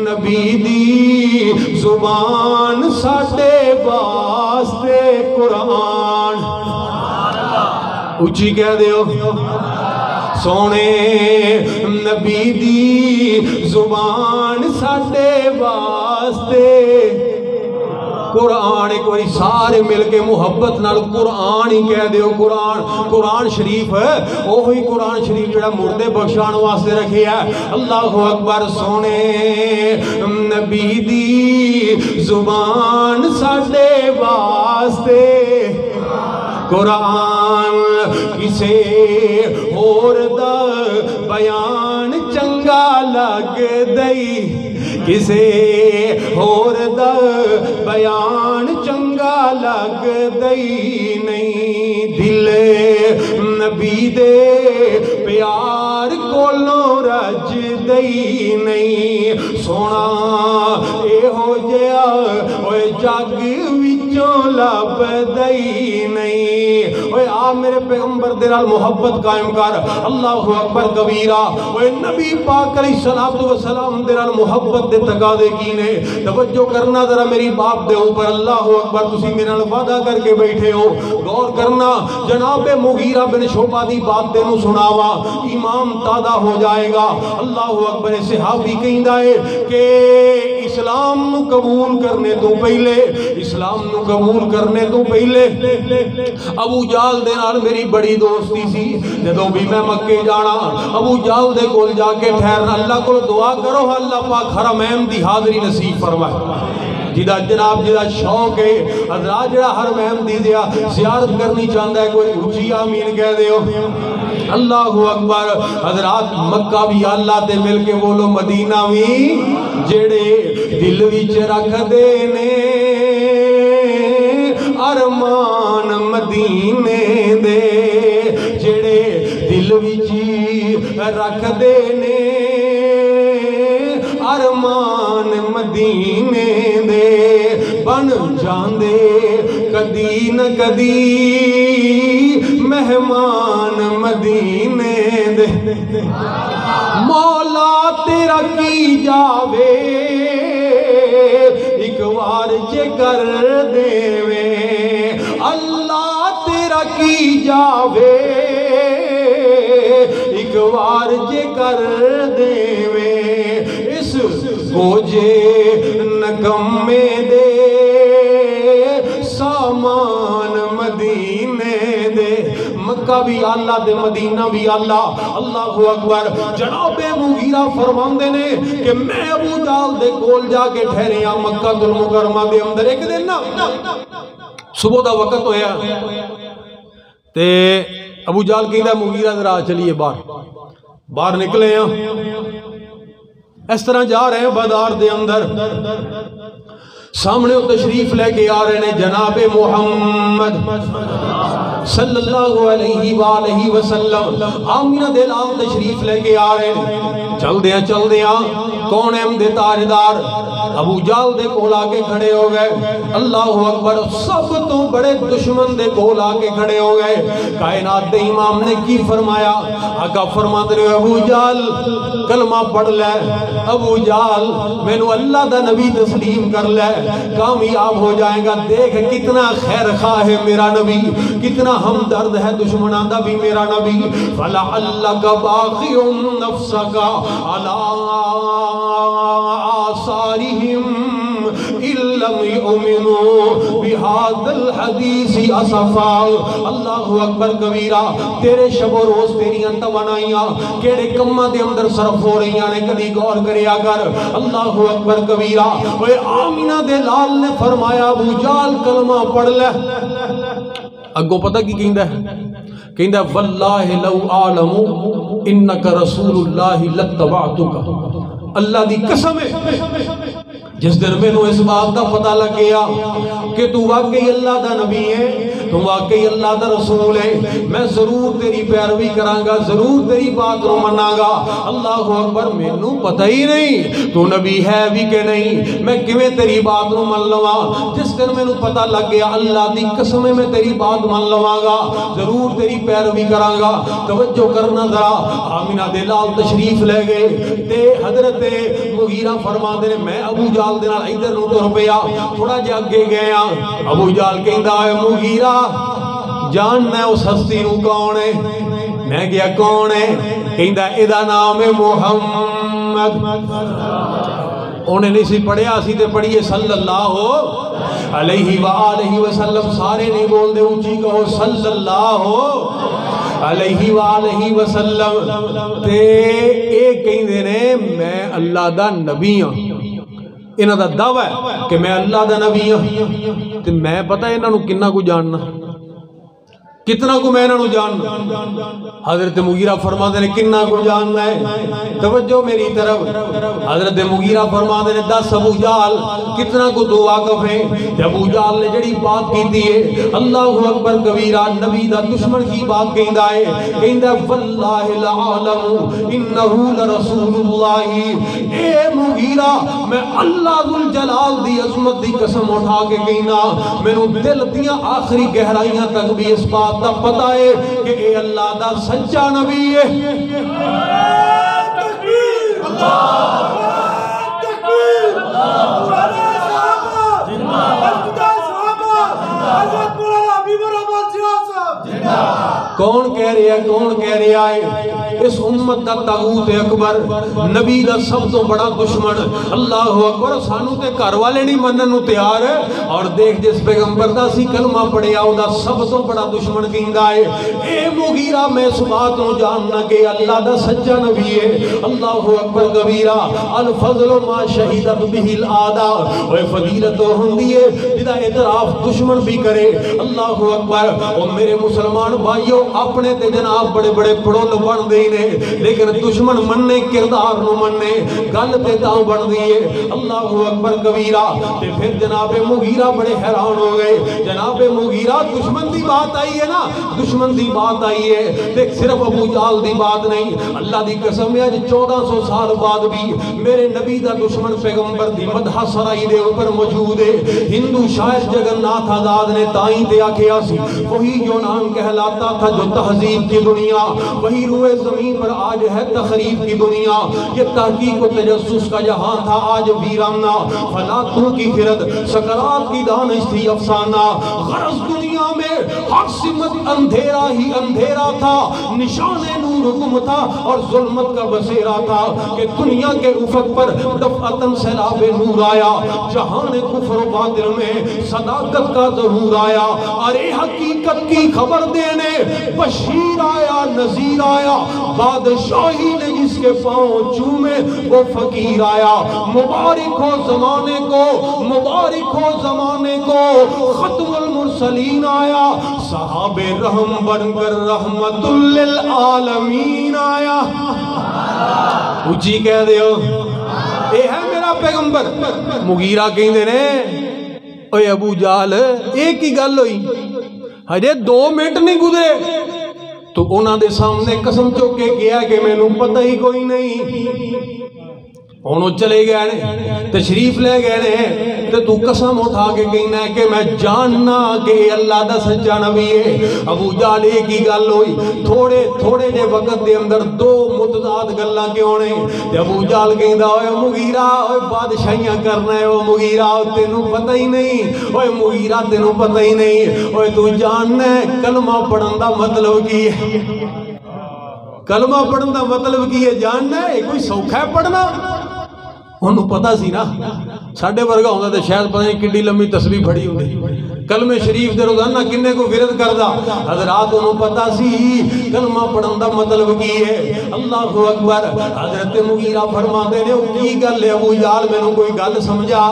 نبی دی زبان ساڈے واسطے قرآن اچھی کہہ دیو سونے نبی دی زبان ساڈے واسطے قرآن ایک باری سارے مل کے محبت نال قرآن ہی کہہ دیو قرآن شریف وہی قرآن شریف جڑا مردے بخشان واسطے رکھے ہے اللہ اکبر سونے نبی دی زبان ساڈے واسطے قرآن کسے اور دا بیان چنگا لگ دئی کسے اور دا بیان چنگا لگ دئی نہیں دل نبی دے پیار کولوں رج دئی نہیں سونا اے ہو جیا اوے جگ وچوں لب دئی نہیں اوے آ میرے پیغمبر دے نال محبت قائم کر اللہ اکبر کبیرہ اوے نبی پاک علیہ الصلوۃ والسلام دے نال محبت دے تقاضے کی نے توجہ کرنا ذرا میری باپ دے اوپر اللہ اکبر تسی میرے نال وعدہ کر کے بیٹھے ہو غور کرنا جناب مغیرہ بن شعبہ دی بات تینوں سناوا ایمان تازہ ہو جائے گا اللہ اکبر صحابی کہندا ہے کہ اسلام نو قبول کرنے تو پہلے ابو جال دے نال میری بڑی دوستی سی جدوں بھی میں مکے جانا ابو جال دے کول جا کے ٹھہرنا اللہ کو دعا کرو اللہ پاک حرمین دی حاضری نصیب فرمائے جدا جناب جدا شوق ہے حضرات جڑا حرمین دی زیارت کرنی چاہتا ہے کوئی اونچی آمین کہہ دیو اللہ اکبر حضرات مکہ بھی اللہ تے مل کے بولو مدینہ بھی جڑے دل وچ رکھ دے نے ارمان مدینے دے جڑے دل وچ رکھ دے نے ارمان مدینے دے بن جاندے کدی نہ کدی مہمان مدینے دے مولا تیرا کی جاوے ایک وار جے کر دیوے اللہ تیرا کی جاوے ایک وار جے کر دیوے اس گوجے نکمے دے سامان مدینے دے مکہ بھی اللہ دے مدینہ بھی اللہ اللہ اکبر جناب مغیرہ فرماندے نے کہ میں ابو جال دے کول جا کے ٹھہرے ہاں مکہ المکرمہ دے اندر ایک دن نا صبح دا وقت ہویا تے ابو جال کہندا مغیرہ ذرا چلیے باہر نکلے ہیں اس طرح جا رہے ہیں بازار دے اندر سامنے تشریف لے کے آ رہے ہیں جناب محمد صلی اللہ علیہ وآلہ وسلم آمینہ دے لال تشریف لے کے آ رہے ہیں چل دیا کون ایم دے تاجدار ابو جال دے کول آ کے کھڑے ہو گئے اللہ اکبر سب تو بڑے دشمن دے کول آ کے کھڑے ہو گئے کائنات دے امام نے کی فرمایا آقا فرماتے رہے ابو جال کلمہ پڑھ لے ابو جال میں نو اللہ دا نبی تسلیم کر لے کامیاب ہو جائے گا دیکھ کتنا خیر خواہ ہے میرا نبی کتنا ہمدرد ہے دشمنان دا بھی میرا نبی فَلَعَلَّكَ بَاخِعٌ نَفْسَكَ عَلَىٰ آثَارِهِمْ إِن لَّمْ يُؤْمِنُوا بِهَذَا الْحَدِيثِ أَسَفًا اللہ اکبر کبیرہ تیرے شب و روز تیری توانائیاں کیڑے کماں دے اندر صرف ہو رہی ہیں کدی غور کریا کر اللہ اکبر کبیرہ اوے آمینہ دے لال نے فرمایا ابو جال کلمہ پڑھ لے اگوں پتہ کی کہندا ہے؟ کہندا واللہ لو اعلم انک رسول اللہ لاتبعتک، اللہ دی قسم ہے جس دن میں اس بات کا پتہ لگ گیا کہ تو واقعی اللہ دا نبی ہے، تو واقعی اللہ دا رسول ہے، میں ضرور تیری پیروی کرانگا، ضرور تیری بات رو مناگا۔ اللہ اکبر، مینوں پتہ ہی نہیں تو نبی ہے بھی کہ نہیں، میں کیویں تیری بات رو من لواں؟ جس دن مینوں پتہ لگ گیا اللہ دی قسم میں تیری بات من لواں گا، ضرور تیری پیروی کرانگا۔ توجہ کرنا ذرا، آمینہ دے لال تشریف لے گئے تے حضرت مغیرہ فرماندے نے میں ابو جہل دے نال ادھر نوں ٹر پیا، تھوڑا جہا اگے گیا، ابو جہل کہندا اے مغیرہ جاننا ہے اس ہستی نوں کون ہے؟ میں گیا کون ہے؟ کہندا ادا نام ہے محمد۔ انہیں نہیں سی پڑھیا، سی تے پڑھیے صلی اللہ علیہ وآلہ وسلم، سارے نہیں بول دے اونچی کہو صلی اللہ علیہ وآلہ وسلم۔ تے ایک کہندے نے میں اللہ دا نبی ہاں، انہاں دا دعویٰ ہے کہ میں اللہ دا نبی ہاں، تے میں پتہ ہے انہاں نوں کتنا کو جاننا، کتنا کو میں انہوں جاننا؟ حضرت مغیرہ فرماتے ہیں کتنا کو جاننا ہے؟ توجہ میری طرف، حضرت مغیرہ فرماتے ہیں 10 ابو جہل کتنا کو تو واقف ہیں؟ ابو جہل نے جڑی بات کی دی ہے اللہ اکبر کبیرہ، نبی دا دشمن کی بات کہندا ہے، کہندا واللہ لعالم انہو لرسول اللہ۔ اے مغیرہ میں اللہ ذوالجلال دی عظمت دی قسم اٹھا کے کہنا، میں نو دل دیاں آخری گہرائیاں تک بھی اس بات دا پتہ ہے کہ اے اللہ دا سچا نبی ہے۔ تکبیر، اللہ تکبیر، کون کہہ رہا ہے؟ کون کہہ رہا ہے؟ اس امت دا طاغوت اکبر، نبی دا سب تو بڑا دشمن، اللہ اکبر، سانو تے گھر والے نہیں منن نوں تیار ہے، اور دیکھ جس پیغمبر دا سی کلمہ پڑھیا او دا سب تو بڑا دشمن کہندا ہے اے مغیرہ میں اس بات نوں جاننا کہ اللہ دا سچا نبی ہے۔ اللہ اکبر کبیرہ، الفضل ما شہیدت بہ الاعداء، اوے فضیلت ہوندی ہے جدا اعتراف دشمن بھی کرے۔ اللہ اکبر، او میرے مسلمان بھائیو، اپنے تے جناب بڑے بڑے پڑھول بن دے نے، لیکن دشمن مننے کردار نو مننے گل تے تاں بن دیئے۔ اللہ اکبر کبیرہ، تے پھر جناب مغیرہ بڑے حیران ہو گئے۔ جناب مغیرہ دشمن دی بات آئی ہے نا، دشمن دی بات آئی ہے، دیکھ صرف ابو جہل دی بات نہیں، اللہ دی قسم ہے آج 1400 سال بعد بھی میرے نبی دا دشمن پیغمبر دی مدح سرائی دے اوپر موجود ہے۔ ہندو شاعر جگن ناتھ آزاد نے تائیں تے آکھیا سی، وہی یونان کہلاتا تھا جو تہذیب کی دنیا، وہی روئے زمین پر آج ہے تخریب کی دنیا، یہ تحقیق و تجسس کا جہاں تھا آج ویرانہ، فلاتوں کی خرد سکرات کی دانش تھی افسانہ، غرض دنیا میں حق سمت اندھیرا ہی اندھیرا تھا، نشان نور حکم تھا اور ظلمت کا بسیرا تھا کہ دنیا کے افق پر دفعتاً سیلاب نور آیا، جہان کفر و باطل میں صداقت کا ظہور آیا، ارے حقیقت کی خبر دینے بشیر آیا نذیر آیا، بادشاہی نے جس کے پاؤں چومے وہ فقیر آیا، مبارک ہو زمانے کو، مبارک ہو زمانے کو، ختم المرسلین آیا، صحاب رحم بن کر رحمت للعالمین آیا۔ اچھی کہہ دیو اے ہے میرا پیغمبر۔ مغیرہ کہندے نے اے ابو جہل ایک ہی گل ہوئی، ہجے 2 منٹ نہیں گزرے تو انہاں دے سامنے قسم چوکے کیا کہ میں نوں پتہ ہی کوئی نہیں، انہوں چلے گئے نے تشریف لے گئے نے، تے تو قسم اٹھا کے کہنا ہے کہ میں جاننا کہ اللہ دا سچا نبی ہے۔ ابو جہل ایک ہی گل ہوئی، تھوڑے جے وقت دے اندر 2 متضاد گلاں کیوں نے؟ تے ابو جہل کہندا اوے مغیرہ، اوے بادشاہیاں کرنا ہے، او مغیرہ تینوں پتہ ہی نہیں، اوے مغیرہ تینوں پتہ ہی نہیں، اوے تو جاننا ہے کلمہ پڑھن دا مطلب کی ہے؟ کلمہ پڑھن دا مطلب کی ہے جاننا ہے؟ کوئی سوکھا ہے پڑھنا؟ انہوں پتا سی نا ساڈے ورگا ہوتا تو شاید پتہ نہیں کڈی لمبی تسبیح پڑھی ہوندی کلمے شریف دے روزانہ کنے کو ورد کردا حضرات انہوں پتا سی کلمہ پڑھن دا مطلب کی ہے اللہ اکبر حضرت مغیرہ فرماندے نے کی گل ہے ابو جہل مینوں کوئی گل سمجھا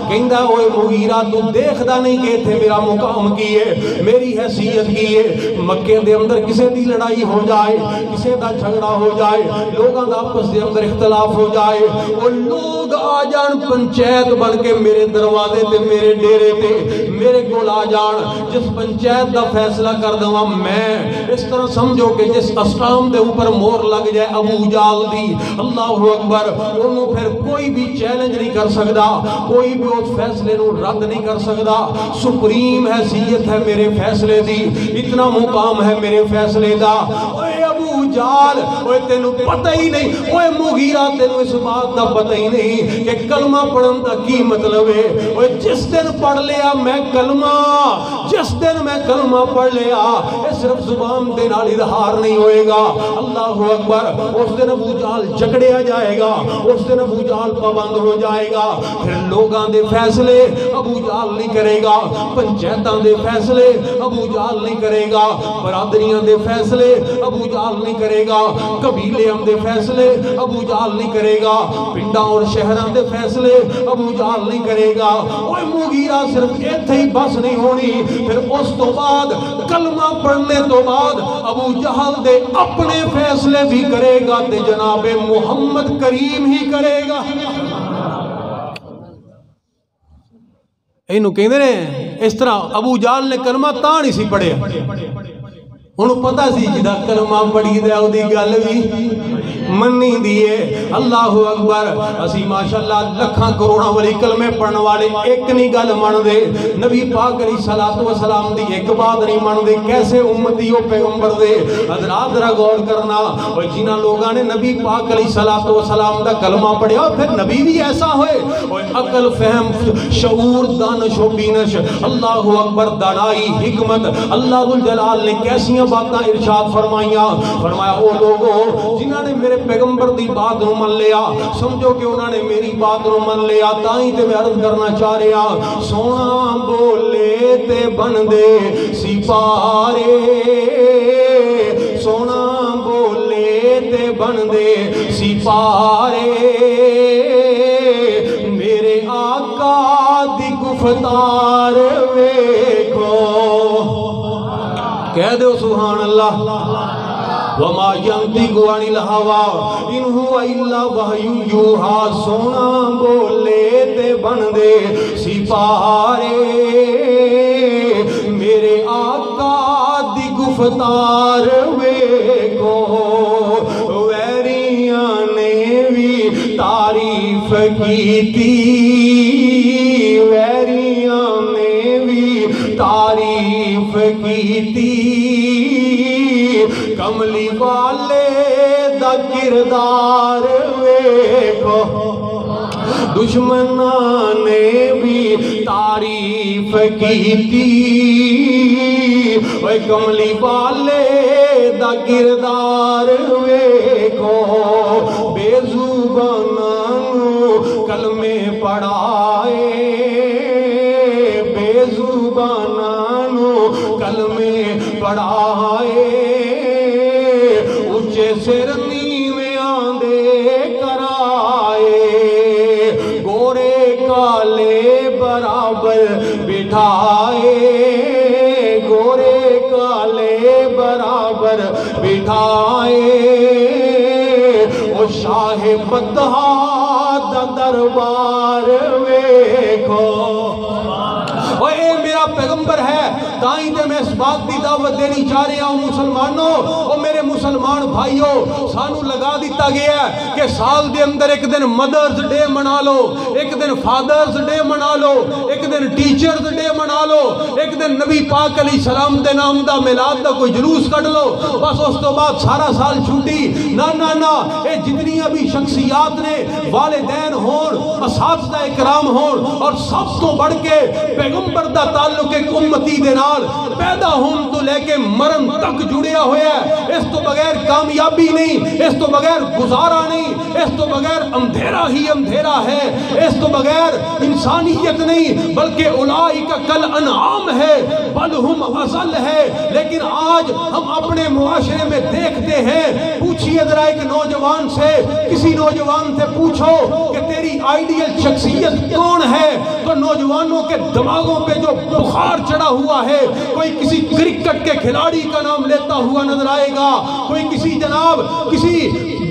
کہندا اوے مغیرہ تو دیکھدا نہیں کہ ایتھے میرا مقام کی ہے میری حیثیت کی ہے مکے دے اندر کسے دی لڑائی ہو جائے کسے دا جھگڑا ہو جائے لوگاں دا آپس دے اندر اختلاف ہو جائے وہ لوگ آ جان پنچایت بن کے میرے دروازے تے میرے ڈیرے تے میرے کو آ جان جس پنچایت دا فیصلہ کر دوا میں اس طرح سمجھو کہ جس اسٹام دے اوپر مور لگ جائے ابو جہل دی اللہ اکبر انہوں پھر کوئی بھی چیلنج نہیں کر سکدا کوئی بھی اس فیصلے نو رد نہیں کر سکدا سپریم حیثیت ہے میرے فیصلے دی اتنا مقام ہے میرے فیصلے دا اوے ابو جہل اوے تینوں پتہ ہی نہیں اوے مغیرہ تینوں اس بات دا پتہ ہی نہیں کہ کلمہ پڑھن دا کی مطلب ہے اوے جس دن پڑھ لیا میں کلمہ جس دن میں کلمہ پڑھ لیا یہ صرف زبان دے نال اظہار نہیں ہوئے گا اللہ اکبر اس دن ابو جہل جکڑیا جائے گا اس دن ابو جہل پابند ہو جائے گا پھر لوگاں دے فیصلے ابو جہل نہیں کرے گا پنچایتاں دے فیصلے ابو جہل نہیں کرے گا برادریاں دے فیصلے ابو جہل نہیں کرے گا قبیلے دے فیصلے ابو جہل نہیں کرے گا پنڈاں اور شہراں دے فیصلے ابو جہل نہیں کرے گا اوے مغیرہ صرف ایتھے ہی بس نہیں ہونی پھر اس تو بعد کلمہ پڑھنے تو بعد ابو جہل دے اپنے فیصلے بھی کرے گا تے جناب محمد کریم ہی کرے گا اینو کہندے نے اس طرح ابو جہل نے کلمہ تاں نہیں سی پڑھیا انہوں پتہ سی جدہ کلمہ پڑھی دے او دی گل بھی منی دیئے اللہ اکبر اسی ماشاءاللہ لکھاں کروڑاں والی کلمے پڑھنے والے ایک نہیں گل من دے نبی پاک علیہ السلام دی ایک بات نہیں من دے کیسے امتی ہو پیغمبر دے حضرات ذرا غور کرنا اور جنہ لوگاں نے نبی پاک علیہ السلام دا کلمہ پڑھیا اور پھر نبی بھی ایسا ہوئے اور عقل فہم شعور دانش و بینش اللہ اکبر دانائی حکمت اللہ ذوالجلال نے کیسیاں باتاں ارشاد فرمایا او لوگوں جنہاں نے میرے پیغمبر دی بات نو من لیا سمجھو کہ انہوں نے میری بات نو من لیا تائیں تے میں عرض کرنا چاہ رہا سونا بولے تے بن دے سپارے سونا بولے تے بن دے سپارے میرے آقا دی گفتار ویکھو کہہ دو سبحان اللہ وما ينطق عن الهوى ان هو الا وحی یوحی سونا بولے تے بن دے سپارے میرے آقا دی گفتار ویکھو ویریاں نے بھی تعریف کیتی ویریاں نے بھی تعریف کیتی کملی والے دا کردار ویکھو دشمناں نے بھی تعریف کیتی اوے کملی والے دا کردار ویکھو بے زباناں نو کلمے پڑھائے بے زباناں نو کلمے پڑھائے اچھے سر نیویں آندے کرائے گورے کالے برابر بٹھائے گورے کالے برابر بٹھائے او شاہ بدہا دا دربار ویکھو اے میرا پیغمبر ہے تائیں تے میں اس بات دی دعوت دینی چاہ رہا ہوں مسلمانوں اور میرے مسلمان بھائیوں سانو لگا دیتا گیا ہے کہ سال دے اندر ایک دن مدرز ڈے منا لو ایک دن فادرز ڈے منا لو ایک دن ٹیچرز ڈے منا لو ایک دن نبی پاک علیہ السلام دے نام دا میلاد دا کوئی جلوس کٹ لو بس اس تو بعد سارا سال چھوٹی نا نا نا اے جتنی ابھی شخصیات نے والدین ہون اساتذہ اکرام ہون اور سب تو بڑھ کے پیغمبر دا تعلق ایک امتی دے نال پیدا ہون تو لے کے مرن تک جڑیا ہویا ہے اس تو بغیر کامیابی نہیں اس تو بغیر گزارا نہیں اس تو بغیر اندھیرا ہی اندھیرا ہے اس تو بغیر انسانیت نہیں بلکہ اولئک کل انعام ہے بل ہم اضل ہے لیکن آج ہم اپنے معاشرے میں دیکھتے ہیں پوچھئے ذرا ایک نوجوان سے کسی نوجوان سے پوچھو کہ تیری آئیڈیل شخصیت کون ہے تو نوجوانوں کے دماغوں پہ جو بخار چڑھا ہوا ہے کوئی کسی کرکٹ کے کھلاڑی کا نام لیتا ہوا نظر آئے گا کوئی کسی جناب کسی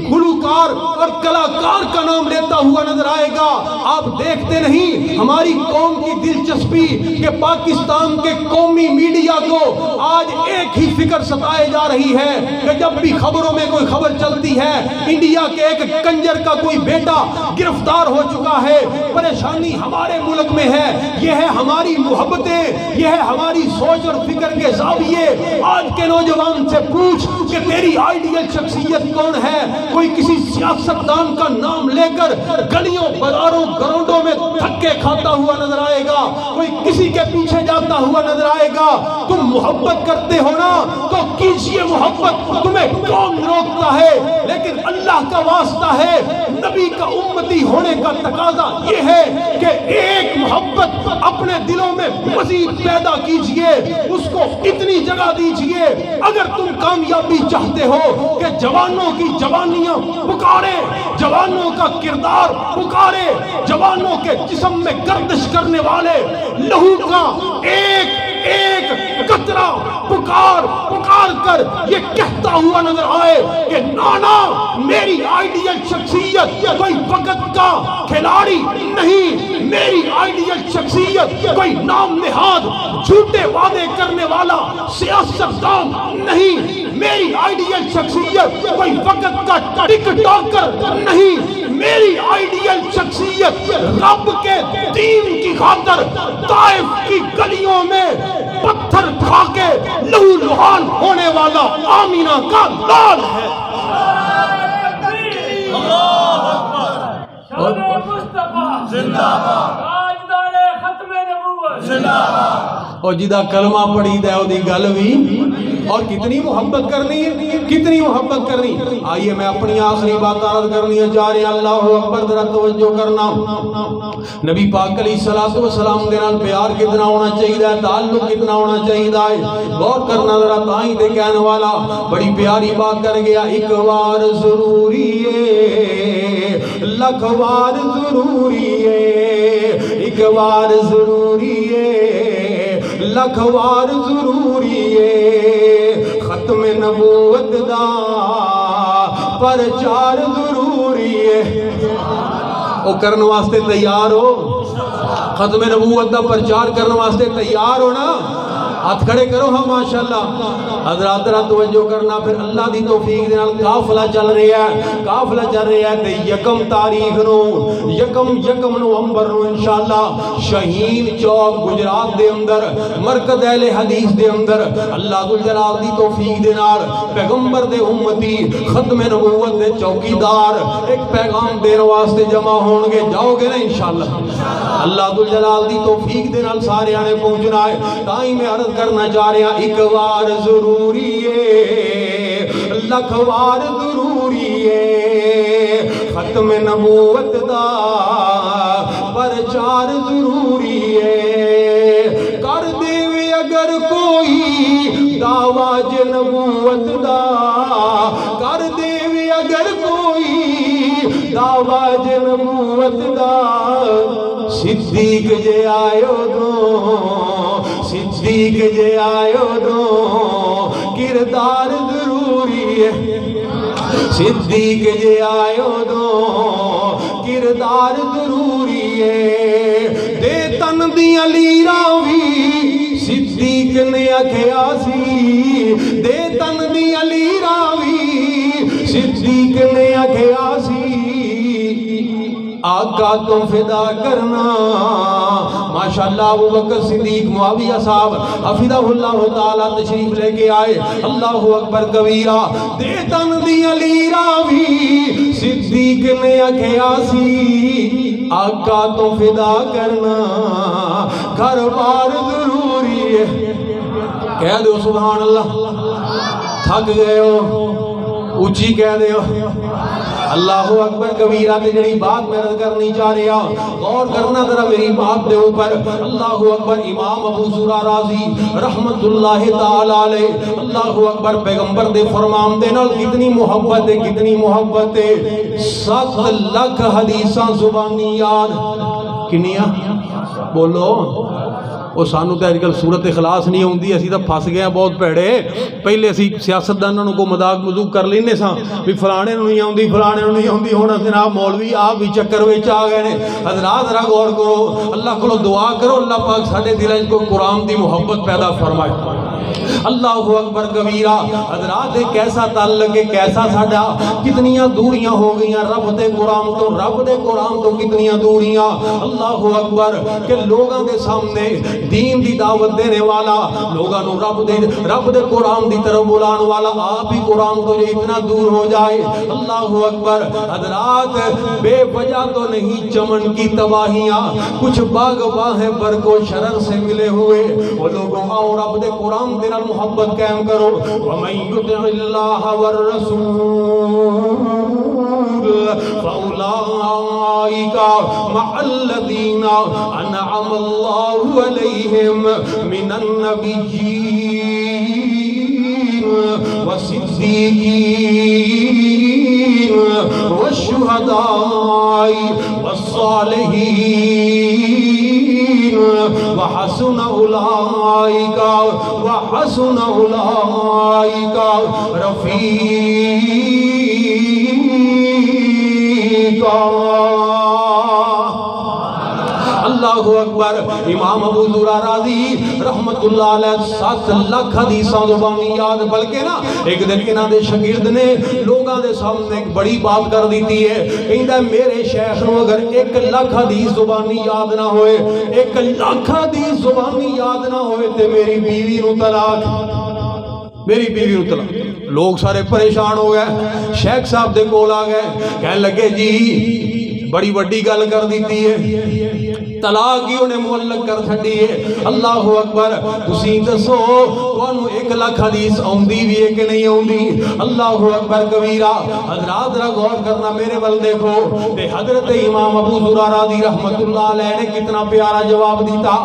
گلوکار اور کلاکار کا نام لیتا ہوا نظر آئے گا آپ دیکھتے نہیں ہماری قوم کی دلچسپی کہ پاکستان کے قومی میڈیا کو آج ایک ہی فکر ستائے جا رہی ہے کہ جب بھی خبروں میں کوئی خبر چلتی ہے انڈیا کے ایک کنجر کا کوئی بیٹا گرفتار ہو چکا ہے پریشانی ہمارے ملک میں ہے یہ ہے ہماری محبتیں یہ ہے ہماری سوچ اور فکر کے زاویے آج کے نوجوان سے پوچھ کہ تیری آئیڈیل شخصیت کون ہے کوئی کسی سیاستدان کا نام لے کر گلیوں بازاروں گراؤنڈوں میں دھکے کھاتا ہوا نظر آئے گا کوئی کسی کے پیچھے جاتا ہوا نظر آئے گا تم محبت کرتے ہو نا تو کیجئے محبت تمہیں کون روکتا ہے لیکن اللہ کا واسطہ ہے نبی کا امتی ہونے کا تقاضا یہ ہے کہ ایک محبت اپنے دلوں میں مزید پیدا کیجئے اس کو اتنی جگہ دیجئے اگر تم کامیابی چاہتے ہو کہ جوانوں کی جوانیاں پکارے جوانوں کا کردار پکارے جوانوں کے جسم میں گردش کرنے والے لہو کا ایک ایک قطرہ پکار کر یہ کہتا ہوا نظر آئے کہ نانا میری آئیڈیل شخصیت کوئی وقت کا کھلاڑی نہیں میری آئیڈیل شخصیت کوئی نام نہاد جھوٹے وعدے کرنے والا سیاستدان نہیں میری آئیڈیل شخصیت کوئی وقت کا ٹک ٹاکر نہیں میری آئیڈیل شخصیت رب کے دین کی خاطر طائف کی گلیوں میں پتھر کھا کے لہو لہان ہونے والا آمینہ کا لال ہے اللہ اکبر مصطفیٰ زندہ باد تاجدار ختم نبوت زندہ باد اور جدہ کلمہ پڑھی دے دی گل بھی اور کتنی محبت کرنی ہے کتنی محبت کرنی آئیے میں اپنی آخری بات عرض کرنی ہے جا رہے ہیں اللہ اکبر ذرا توجہ کرنا نبی پاک علیہ السلام کے نال پیار کتنا ہونا چاہیے تعلق کتنا ہونا چاہیے غور کرنا ذرا تائیں دے کہنے والا بڑی پیاری بات کر گیا ایک بار ضروری ہے لکھ بار ضروری ہے ایک بار ضروری ہے لکھ بار ضروری ہے ختم نبوت دا پرچار ضروری ہے او کرنے واسطے تیار ہو ختم نبوت دا پرچار کرنے واسطے تیار ہو نا ہاتھ کھڑے کرو ہاں ماشاءاللہ حضرات ذرا توجہ کرنا پھر اللہ دی توفیق دے نال قافلہ چل رہا ہے تے یکم تاریخ نو یکم نومبر نو انشاءاللہ شہین چوک گجرات دے اندر مرکز اہل حدیث دے اندر اللہ ذوالجلال دی توفیق دے نال پیغمبر دے امتی ختم نبوت دے چوکیدار ایک پیغام دین واسطے جمع ہون گے جاؤ گے نا انشاءاللہ اللہ ذوالجلال دی توفیق دے نال سارے آنے پہنچنا ہے تائیں میں عرض کرنا چاہ رہا ایک بار ضروری ہے لکھ بار ضروری ہے ختم نبوت دا پرچار ضروری ہے کر دے اگر کوئی دعوی نبوت دا کر دے اگر کوئی دعوی نبوت دا صدیق جے آئیو دو صدیق جے آئیو دو کردار ضروری ہے صدیق جے آئیو دو کردار ضروری ہے دے تن دی علی راوی صدیق نے اکھیا سی دے تن دی علی راوی صدیق نے اکھیا سی آقا تو فدا کرنا ماشاءاللہ ابو بکر صدیق معاویہ صاحب حفظہ اللہ تعالیٰ تشریف لے کے آئے. اللہ اکبر کبیرہ. دے تن دیا لیرا بھی صدیق نے اکھیا سی آقا تو فدا کرنا گھر بار ضروری ہے. کہہ دو سبحان اللہ. تھک گئے ہو اونچی کہہ دے ہو اللہ اکبر کبیرہ. تے جڑی بات میں رد کرنی چاہ رہا غور کرنا ذرا میری بات دے اوپر. اللہ اکبر. امام ابو زرع رازی رحمت اللہ تعالی علیہ اللہ اکبر پیغمبر دے فرمان دے نال کتنی محبت ہے کتنی محبت ہے. 7 لاکھ حدیثاں زبانی یاد. کنیاں بولو. وہ سانو تے اج کل صورت اخلاص نہیں ہوندی اسی تے پھس گئے بہت بھڑے. پہلے اسی سیاستداناں کو مذاق مذوق کر لینے ساں بھی فلانے نوں نہیں آوندی فلانے نوں نہیں آوندی. ہن جناب مولوی آپ بھی چکر وچ آ گئے نے. حضرات ذرا غور کرو اللہ کو دعا کرو اللہ پاک ساڈے دلاں وچ کوئی قرآن دی محبت پیدا فرمائے. اللہ اکبر کبیرہ. حضرات کیسا تعلق ہے کیسا ساڈا کتنیاں دوریاں ہو گئیاں رب دے قرآن تو کتنیاں دوریاں. اللہ اکبر کہ لوگاں دے سامنے دین دی دعوت دینے والا لوگاں نو رب دے قرآن دی طرف بلان والا آپ ہی قرآن تو جو اتنا دور ہو جائے. اللہ اکبر. حضرات بے وجہ تو نہیں چمن کی تباہیاں کچھ باغ باہیں برق و شرر سے ملے ہوئے. وہ لوگوں آؤ رب دے قرآن دے نال محبت قائم کرو. وَمَن يُطِعِ اللَّهَ وَالرَّسُولَ فَأُولَٰئِكَ مَعَ الَّذِينَ أَنْعَمَ اللَّهُ عَلَيْهِمْ مِنَ النَّبِيِّينَ وَالصِّدِّيقِينَ وَالشُّهَدَاءِ وَالصَّالِحِينَ وَحَسُنَ أُولَٰئِكَ رَفِيقًا. اللہ اکبر. امام ابو زرع رازی رحمت اللہ علیہ 7 لاکھ حدیثاں زبانی یاد. بلکہ نا ایک دن انہاں دے شاگرد نے لوگاں دے سامنے ایک بڑی بات کر دیتی ہے. کہندا میرے شیخ نو اگر 1 لاکھ حدیث زبانی یاد نہ ہوئے 1 لاکھ حدیث زبانی یاد نہ ہوئے تے میری بیوی نو طلاق. لوگ سارے پریشان ہو گئے. شیخ صاحب دے کول آ گئے کہنے لگے جی بڑی وڈی گل کر دیتی ہے طلاق ہی انہیں معلق کر چھڈی ہے. اللہ اکبر. تسی دسو تانوں 1 لاکھ حدیث آوندی بھی ہے کہ نہیں آوندی. اللہ اکبر کبیرہ. حضرات ذرا غور کرنا میرے ول دیکھو تے حضرت امام ابو زرع رازی رحمت اللہ علیہ نے کتنا پیارا جواب دیتا.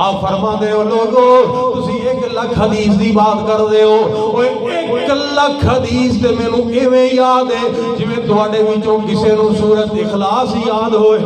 آپ فرماندے ہو لوگو تسی 1 لاکھ حدیث دی بات کر دے ہو. اوے 1 لاکھ حدیث تے مینوں ایویں یاد ہے جویں تواڈے وچوں کسے نوں سورۃ اخلاص یاد ہوئے.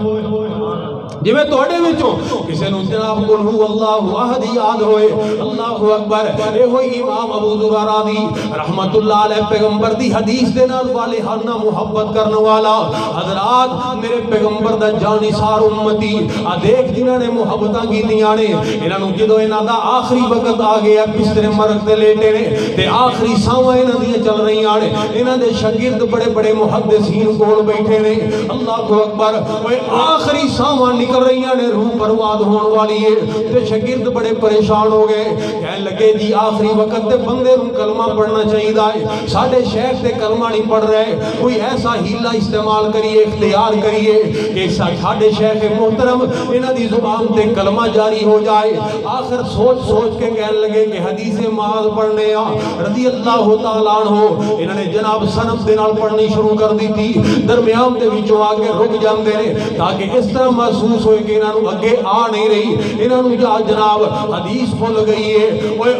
جویں تواڈے وچوں کسے نوں جناب قل هو اللہ احد یاد ہوئے. اللہ اکبر. اے ہوئی امام ابو زرع رازی رحمت اللہ علیہ پیغمبر دی حدیث دے نال والہانہ محبت کرنے والا. حضرات میرے پیغمبر دا جانثار امتی آ دیکھ جنہاں نے محبتاں کیتیاں نے انہاں نوں جدوں انہاں دا آخری وقت آ گیا بستر مرگ تے لیٹے نے تے آخری ساواں انہاں دی چل رہیاں نے. انہاں دے شاگرد بڑے بڑے محدثین کول بیٹھے نے. اللہ اکبر. اوے آخری ساواں نکل رہی نے روح برباد ہونے والی ہے تے شاگرد بڑے پریشان ہو گئے. کہنے لگے جی آخری وقت تے بندے نوں کلمہ پڑھنا چاہیے ہے. ساڈے شیخ تے کلمہ نہیں پڑھ رہے. کوئی ایسا ہیلا استعمال کریے اختیار کریے کہ ساڈے شیخ محترم انہاں دی زبان تے کلمہ جاری ہو جائے. آخر سوچ کے کہنے لگے کہ حدیث معاذ پڑھنے رضی اللہ تعالیٰ عنہ. انہاں نے جناب سند دے نال پڑھنی شروع کر دی تھی. درمیان دے وچوں آ کے رک جاندے نے تاکہ اس طرح محسوس ہوئے کہ انہوں اگے آ نہیں رہی. انہوں جناب حدیث بھول گئی ہے.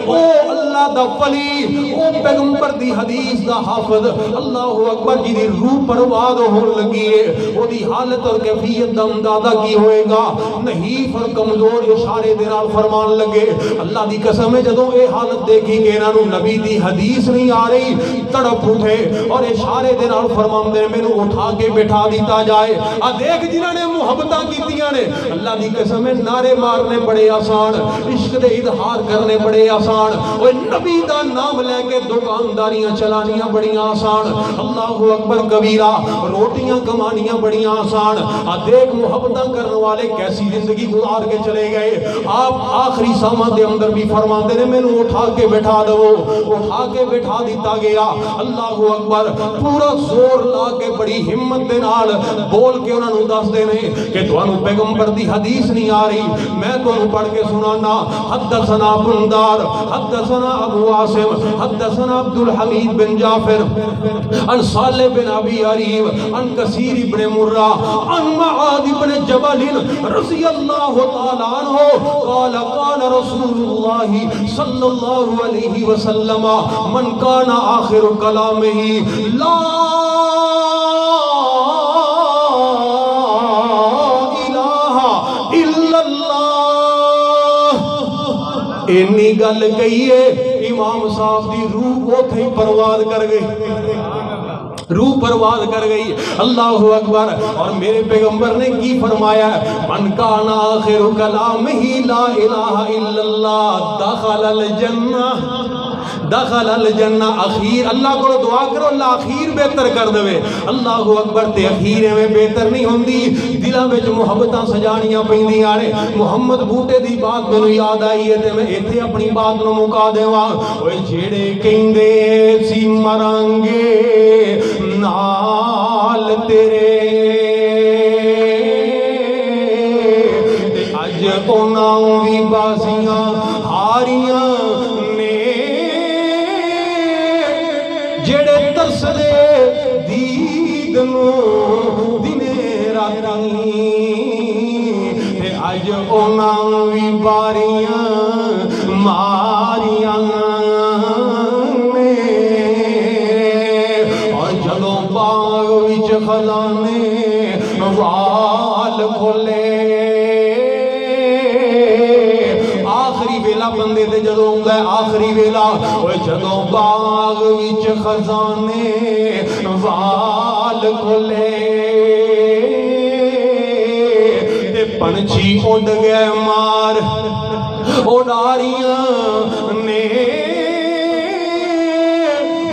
او اللہ دا ولی او پیغمبر دی حدیث دا حافظ اللہ اکبر جی دی روح پرواد ہون لگی ہے. او دی حالت اور کیفیت دا اندازہ کی ہوئے گا. نحیف اور کمزور اشارے دے نال فرمان لگے. اللہ دی قسم ہے جدوں اے حالت دیکھی کہ انہوں نبی دی حدیث نہیں آ رہی تڑپ اٹھے اور اشارے دے نال فرمان دے مینوں اٹھا کے بٹھا دیتا جائے. آ دیکھ جنہاں نے محبتاں کیتیاں نے اللہ دی قسم ہے نعرے مارنے بڑے آسان عشق دے اظہار کرنے بڑے آسان. اوے نبی دا نام لے کے دکانداریاں چلانیاں بڑیاں آسان، اللہ اکبر کبیرہ، روٹیاں کمانیاں بڑیاں آسان، دیکھ محبتاں کرنے والے کیسی زندگی گزار کے چلے گئے۔ آپ آخری سامان دے اندر بھی فرماندے نے میں نے اٹھا کے بٹھا دو، اٹھا کے بٹھا دیتا گیا۔ اللہ اکبر، پورا زور لا کے بڑی ہمت دے نال بول کے انہوں نے دس دینے کہ تانوں پیغمبر دی حدیث نہیں آ رہی، میں تانوں پڑھ کے سنانا۔ حدثنا بندار، حدثنا ابو عاصم، حدثنا عبد الحمید بن جعفر، عن صالح بن ابی عریب، عن کثیر بن مرہ، عن معاذ بن جبل رضی اللہ تعالی عنہ قال قال رسول اللہ صلی اللہ علیہ وسلم من کان آخر کلامہ لا اینی گل کہیے امام صاحب دی روح اوتھے ہی پرواز کر گئی، روح پرواز کر گئی۔ اللہ اکبر، اور میرے پیغمبر نے کی فرمایا؟ من کان آخر کلامہ لا الہ الا اللہ دخل الجنہ، دخل الجنہ۔ اخیر اللہ کو دعا کرو اللہ اخیر بہتر کر دے۔ اللہ اکبر، تے اخیر میں بہتر نہیں ہوندی، دلاں وچ محبتاں سجانیاں پیندیاں نے۔ محمد بوٹے دی بات مینوں یاد آئی ہے تے میں ایتھے اپنی بات نوں مکا دیواں۔ اوے جڑے کہندے سی مرانگے نال تیرے، تے اج انہاں وی بازیاں ہاریاں نے، جڑے ترس دے دید نو دنے راتی، تے اج انہاں وی باریاں ماریاں نے، اور جدوں باغ وچ خزانے وال کھولے، آخری ویلا بندے تے جدوں ہوندا ہے آخری ویلا، اوے جدوں باغ وچ خزانے وال کھولے، تے پنچھی اڑ گئے مار اڑاریاں نے،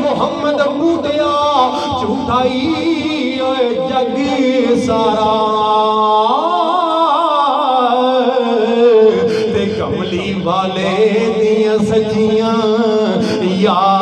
محمد بوٹیا جھوٹائی جگ سارا، تے کملی والے دیاں سچیاں یا